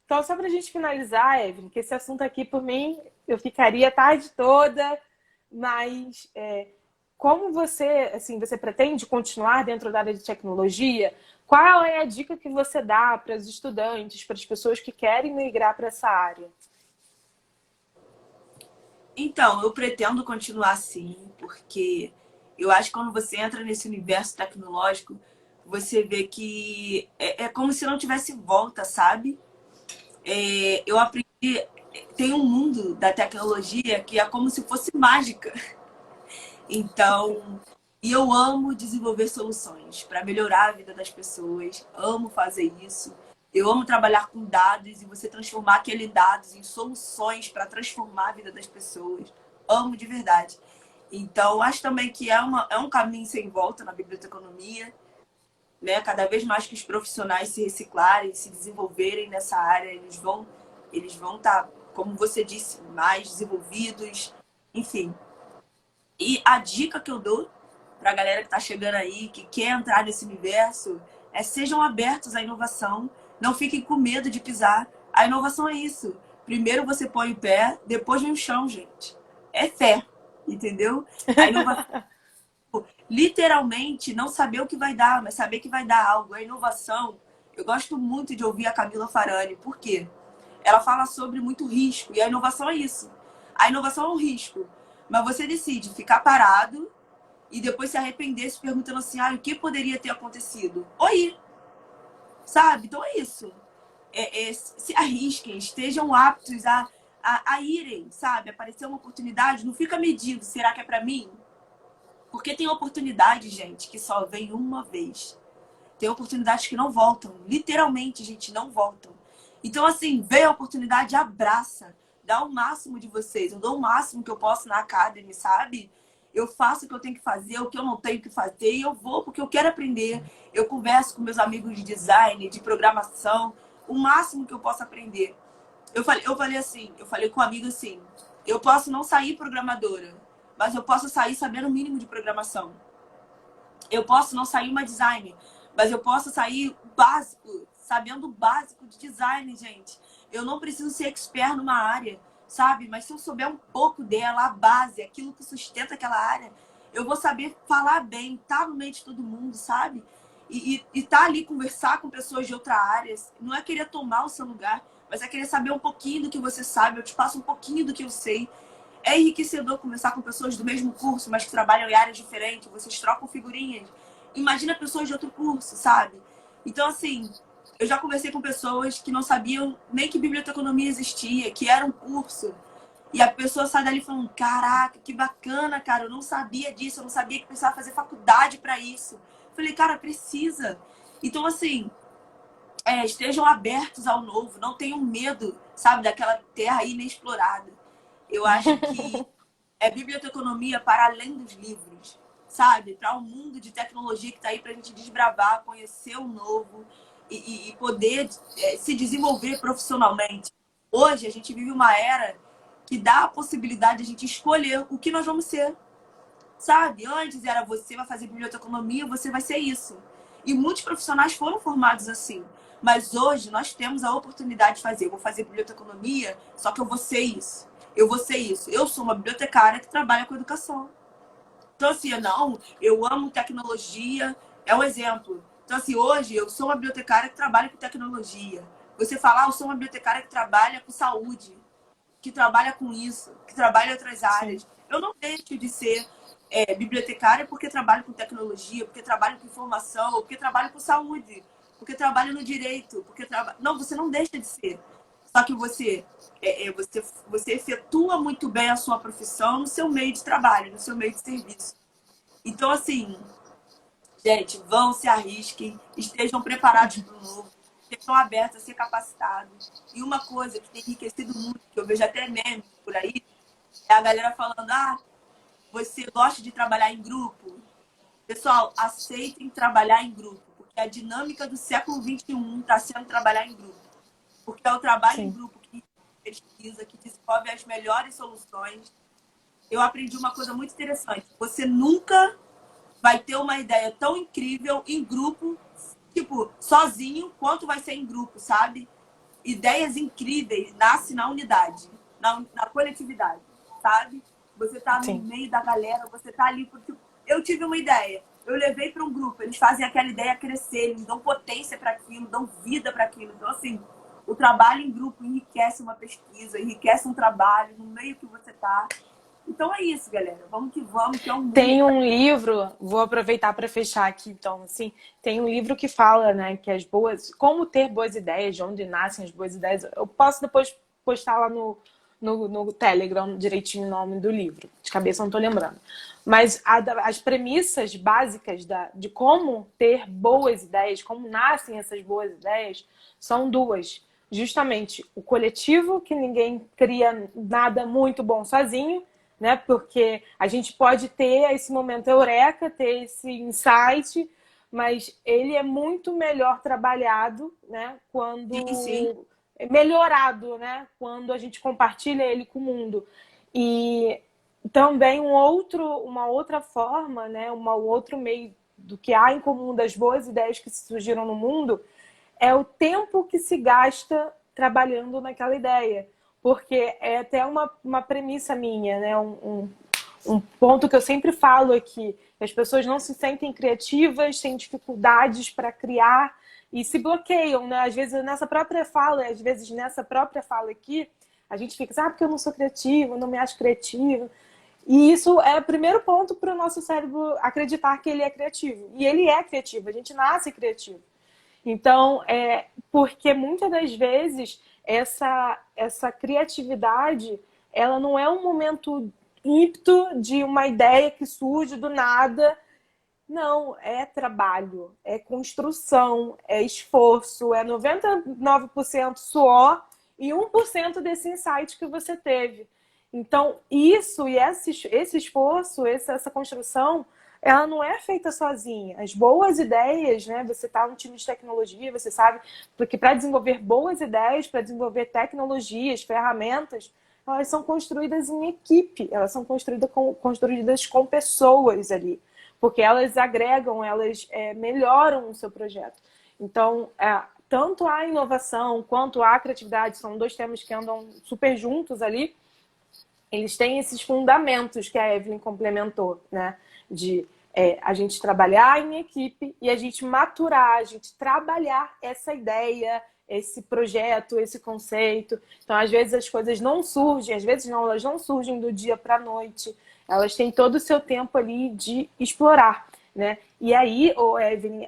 Então, só pra gente finalizar, Evelyn, que esse assunto aqui, por mim, eu ficaria a tarde toda, mas como você, assim, você pretende continuar dentro da área de tecnologia? Qual é a dica que você dá para os estudantes, para as pessoas que querem migrar para essa área? Então, eu pretendo continuar assim, porque eu acho que quando você entra nesse universo tecnológico, você vê que é como se não tivesse volta, sabe? Eu aprendi, tem um mundo da tecnologia que é como se fosse mágica. Então, e eu amo desenvolver soluções para melhorar a vida das pessoas, amo fazer isso. Eu amo trabalhar com dados e você transformar aqueles dados em soluções para transformar a vida das pessoas. Amo de verdade. Então, acho também que é um caminho sem volta na biblioteconomia, né? Cada vez mais que os profissionais se reciclarem, se desenvolverem nessa área, eles vão estar, como você disse, mais desenvolvidos, enfim. E a dica que eu dou para a galera que está chegando aí, que quer entrar nesse universo, é sejam abertos à inovação, não fiquem com medo de pisar. A inovação é isso. Primeiro você põe o pé, depois vem o chão, gente. É fé, entendeu? A inovação, literalmente, não saber o que vai dar, mas saber que vai dar algo. A inovação, eu gosto muito de ouvir a Camila Farani, por quê? Ela fala sobre muito risco, e a inovação é isso. A inovação é um risco, mas você decide ficar parado e depois se arrepender, se perguntando assim, o que poderia ter acontecido? Oi, sabe? Então é isso. Se arrisquem, estejam aptos a irem, sabe? Aparecer uma oportunidade, não fica medindo, será que é para mim? Porque tem oportunidade, gente, que só vem uma vez. Tem oportunidades que não voltam. Literalmente, gente, não voltam. Então, assim, veio a oportunidade, abraça. Dá o máximo de vocês. Eu dou o máximo que eu posso na Academy, sabe? Eu faço o que eu tenho que fazer, o que eu não tenho que fazer. E eu vou porque eu quero aprender. Eu converso com meus amigos de design, de programação. O máximo que eu posso aprender. Eu falei com um amigo assim, eu posso não sair programadora, mas eu posso sair sabendo o mínimo de programação. Eu posso não sair uma design, mas eu posso sair básico, sabendo o básico de design, gente. Eu não preciso ser expert numa área, sabe? Mas se eu souber um pouco dela, a base, aquilo que sustenta aquela área, eu vou saber falar bem, tá no meio de todo mundo, sabe? E tá ali, conversar com pessoas de outras áreas. Não é querer tomar o seu lugar, mas é querer saber um pouquinho do que você sabe. Eu te passo um pouquinho do que eu sei. É enriquecedor conversar com pessoas do mesmo curso, mas que trabalham em áreas diferentes. Vocês trocam figurinhas. Imagina pessoas de outro curso, sabe? Então, assim, eu já conversei com pessoas que não sabiam nem que biblioteconomia existia, que era um curso. E a pessoa sai dali falando, caraca, que bacana, cara, eu não sabia disso, eu não sabia que precisava fazer faculdade para isso. Eu falei, cara, precisa. Então, assim, estejam abertos ao novo, não tenham medo, sabe, daquela terra inexplorada. Eu acho que é biblioteconomia para além dos livros, sabe? Para um mundo de tecnologia que está aí para a gente desbravar, conhecer o novo e poder se desenvolver profissionalmente. Hoje a gente vive uma era que dá a possibilidade de a gente escolher o que nós vamos ser, sabe? Antes era você vai fazer biblioteconomia, você vai ser isso. E muitos profissionais foram formados assim. Mas hoje nós temos a oportunidade de fazer. Eu vou fazer biblioteconomia, só que eu vou ser isso. Eu vou ser isso. Eu sou uma bibliotecária que trabalha com educação. Então, assim, não, eu amo tecnologia. É um exemplo. Então, assim, hoje eu sou uma bibliotecária que trabalha com tecnologia. Você falar, eu sou uma bibliotecária que trabalha com saúde, que trabalha com isso, que trabalha em outras áreas. Sim. Eu não deixo de ser bibliotecária porque trabalho com tecnologia, porque trabalho com informação, porque trabalho com saúde, porque trabalho no direito, porque não, você não deixa de ser. Só que você efetua muito bem a sua profissão no seu meio de trabalho, no seu meio de serviço. Então, assim, gente, vão, se arrisquem, estejam preparados para o novo, estejam abertos a ser capacitados. E uma coisa que tem enriquecido muito, que eu vejo até memes por aí, é a galera falando, você gosta de trabalhar em grupo? Pessoal, aceitem trabalhar em grupo, porque a dinâmica do século XXI está sendo trabalhar em grupo. Porque é o trabalho em grupo que pesquisa, que desenvolve as melhores soluções. Eu aprendi uma coisa muito interessante. Você nunca vai ter uma ideia tão incrível em grupo, tipo, sozinho, quanto vai ser em grupo, sabe? Ideias incríveis nascem na unidade, na coletividade, sabe? Você tá no meio da galera, você tá ali porque eu tive uma ideia, eu levei para um grupo, eles fazem aquela ideia crescer, eles dão potência para aquilo, dão vida para aquilo. Então, assim, o trabalho em grupo enriquece uma pesquisa, enriquece um trabalho no meio que você tá. Então é isso, galera. Vamos que vamos, que é um mundo. Tem um livro, vou aproveitar para fechar aqui, então, assim, tem um livro que fala, né, que como ter boas ideias, de onde nascem as boas ideias. Eu posso depois postar lá no Telegram direitinho o nome do livro. De cabeça não estou lembrando. Mas as premissas básicas de como ter boas ideias, como nascem essas boas ideias, são duas. Justamente o coletivo, que ninguém cria nada muito bom sozinho, né? Porque a gente pode ter esse momento eureka, ter esse insight, mas ele é muito melhor trabalhado, né? Sim, sim. Quando melhorado, né? Quando a gente compartilha ele com o mundo. E também uma outra forma, né? Um outro meio do que há em comum das boas ideias que surgiram no mundo é o tempo que se gasta trabalhando naquela ideia. Porque é até uma premissa minha, né? Um ponto que eu sempre falo aqui. As pessoas não se sentem criativas, têm dificuldades para criar e se bloqueiam, né? Às vezes nessa própria fala aqui, a gente fica, porque eu não sou criativa, não me acho criativa. E isso é o primeiro ponto para o nosso cérebro acreditar que ele é criativo. E ele é criativo, a gente nasce criativo. Então, porque muitas das vezes essa criatividade, ela não é um momento ímpeto de uma ideia que surge do nada. Não, é trabalho, é construção, é esforço, é 99% suor e 1% desse insight que você teve. Então, isso e esse esforço, essa construção, ela não é feita sozinha. As boas ideias, né? Você está num time de tecnologia, você sabe, porque para desenvolver boas ideias, para desenvolver tecnologias, ferramentas, elas são construídas em equipe, elas são construídas com pessoas ali, porque elas agregam, elas melhoram o seu projeto. Então, tanto a inovação quanto a criatividade são dois temas que andam super juntos ali. Eles têm esses fundamentos que a Evelyn complementou, né? De a gente trabalhar em equipe e a gente maturar, a gente trabalhar essa ideia, esse projeto, esse conceito. Então, às vezes as coisas não surgem, às vezes não, elas não surgem do dia para a noite. Elas têm todo o seu tempo ali de explorar, né? E aí, Evelyn,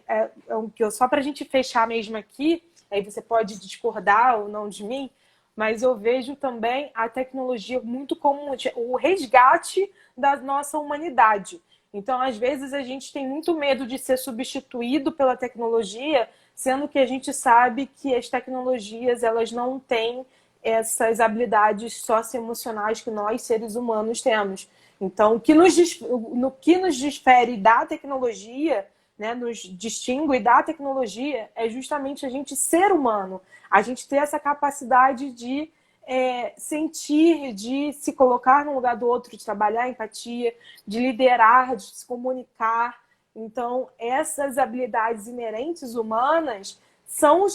só para a gente fechar mesmo aqui, aí você pode discordar ou não de mim, mas eu vejo também a tecnologia muito como o resgate da nossa humanidade. Então, às vezes, a gente tem muito medo de ser substituído pela tecnologia, sendo que a gente sabe que as tecnologias elas não têm essas habilidades socioemocionais que nós, seres humanos, temos. Então, no que nos difere da tecnologia, né, nos distingue da tecnologia, é justamente a gente ser humano, a gente ter essa capacidade de sentir, de se colocar no lugar do outro, de trabalhar a empatia, de liderar, de se comunicar. Então, essas habilidades inerentes humanas são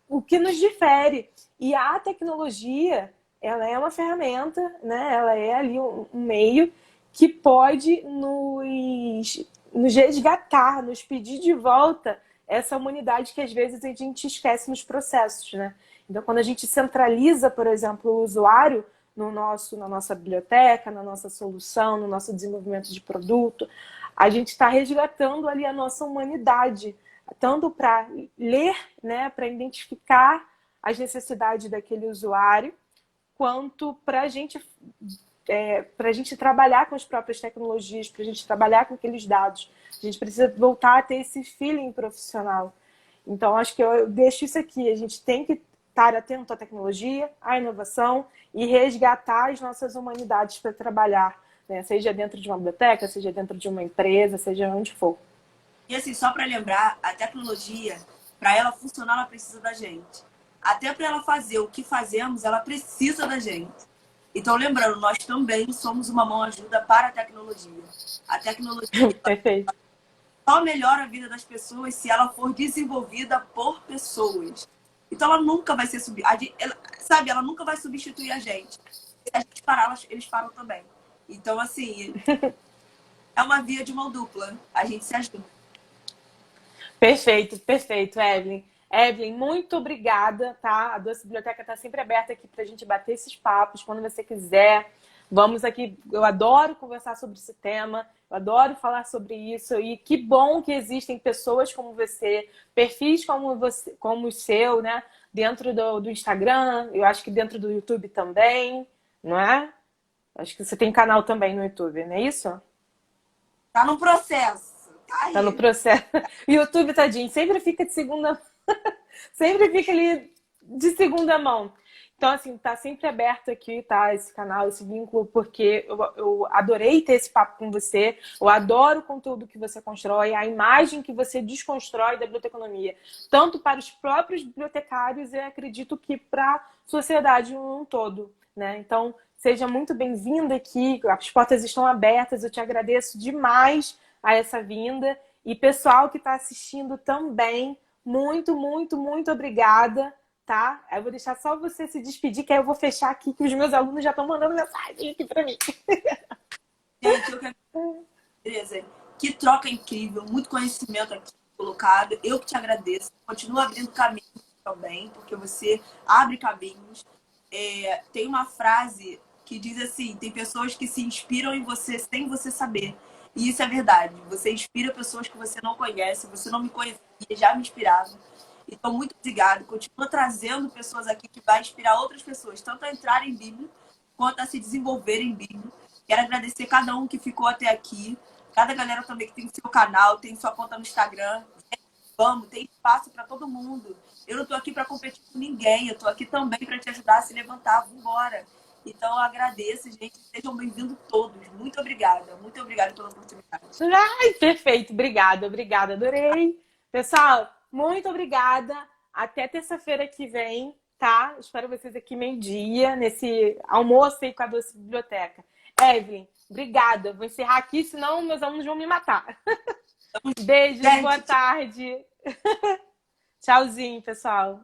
o que nos difere. E a tecnologia, ela é uma ferramenta, né? Ela é ali um meio que pode nos resgatar, nos pedir de volta essa humanidade que às vezes a gente esquece nos processos, né? Então, quando a gente centraliza, por exemplo, o usuário na nossa biblioteca, na nossa solução, no nosso desenvolvimento de produto, a gente está resgatando ali a nossa humanidade, tanto para ler, né, para identificar as necessidades daquele usuário, quanto para a gente trabalhar com as próprias tecnologias, para a gente trabalhar com aqueles dados. A gente precisa voltar a ter esse feeling profissional. Então, acho que eu deixo isso aqui. A gente tem que estar atento à tecnologia, à inovação e resgatar as nossas humanidades para trabalhar, né? Seja dentro de uma biblioteca, seja dentro de uma empresa, seja onde for. E assim, só para lembrar, a tecnologia, para ela funcionar, ela precisa da gente. Até para ela fazer o que fazemos, ela precisa da gente. Então, lembrando, nós também somos uma mão ajuda para a tecnologia. A tecnologia Perfeito. só melhora a vida das pessoas se ela for desenvolvida por pessoas. Então, ela nunca vai ser ela nunca vai substituir a gente. Se a gente parar, eles param também. Então, assim, é uma via de mão dupla. A gente se ajuda. Perfeito, perfeito, Evelyn. Evelyn, muito obrigada, tá? A Doce Biblioteca está sempre aberta aqui para a gente bater esses papos quando você quiser. Vamos aqui, eu adoro conversar sobre esse tema, eu adoro falar sobre isso e que bom que existem pessoas como você, perfis como o seu, né? dentro do Instagram, eu acho que dentro do YouTube também, não é? Acho que você tem canal também no YouTube, não é isso? Tá no processo. Tá Tá no aí. processo. O YouTube, tadinho, sempre fica de segunda. Sempre fica ali de segunda mão. Então, assim, tá sempre aberto aqui, tá? Esse canal, esse vínculo, porque eu adorei ter esse papo com você. Eu adoro o conteúdo que você constrói, a imagem que você desconstrói da biblioteconomia, tanto para os próprios bibliotecários e acredito que para a sociedade como um todo, né? Então, seja muito bem-vinda aqui. As portas estão abertas. Eu te agradeço demais a essa vinda. E pessoal que está assistindo também, muito, muito, muito obrigada, tá? Eu vou deixar só você se despedir, que aí eu vou fechar aqui, que os meus alunos já estão mandando mensagem aqui para mim. Gente, eu quero... Tereza, que troca incrível, muito conhecimento aqui colocado. Eu que te agradeço. Continua abrindo caminhos também, porque você abre caminhos. Tem uma frase que diz assim, tem pessoas que se inspiram em você sem você saber. E isso é verdade. Você inspira pessoas que você não conhece, você não me conhecia, já me inspirava. Então, muito obrigado. Continua trazendo pessoas aqui que vai inspirar outras pessoas, tanto a entrar em Bíblia, quanto a se desenvolver em Bíblia. Quero agradecer cada um que ficou até aqui. Cada galera também que tem seu canal, tem sua conta no Instagram. Vamos, tem espaço para todo mundo. Eu não estou aqui para competir com ninguém. Eu estou aqui também para te ajudar a se levantar. Vamos embora. Então, eu agradeço, gente. Sejam bem-vindos todos. Muito obrigada. Muito obrigada pela oportunidade. Ai, perfeito. Obrigada, obrigada. Adorei. Pessoal, muito obrigada. Até terça-feira que vem, tá? Espero vocês aqui meio-dia, nesse almoço aí com a Doce Biblioteca. Evelyn, obrigada. Vou encerrar aqui, senão meus alunos vão me matar. Beijos, boa tarde. Tchauzinho, pessoal.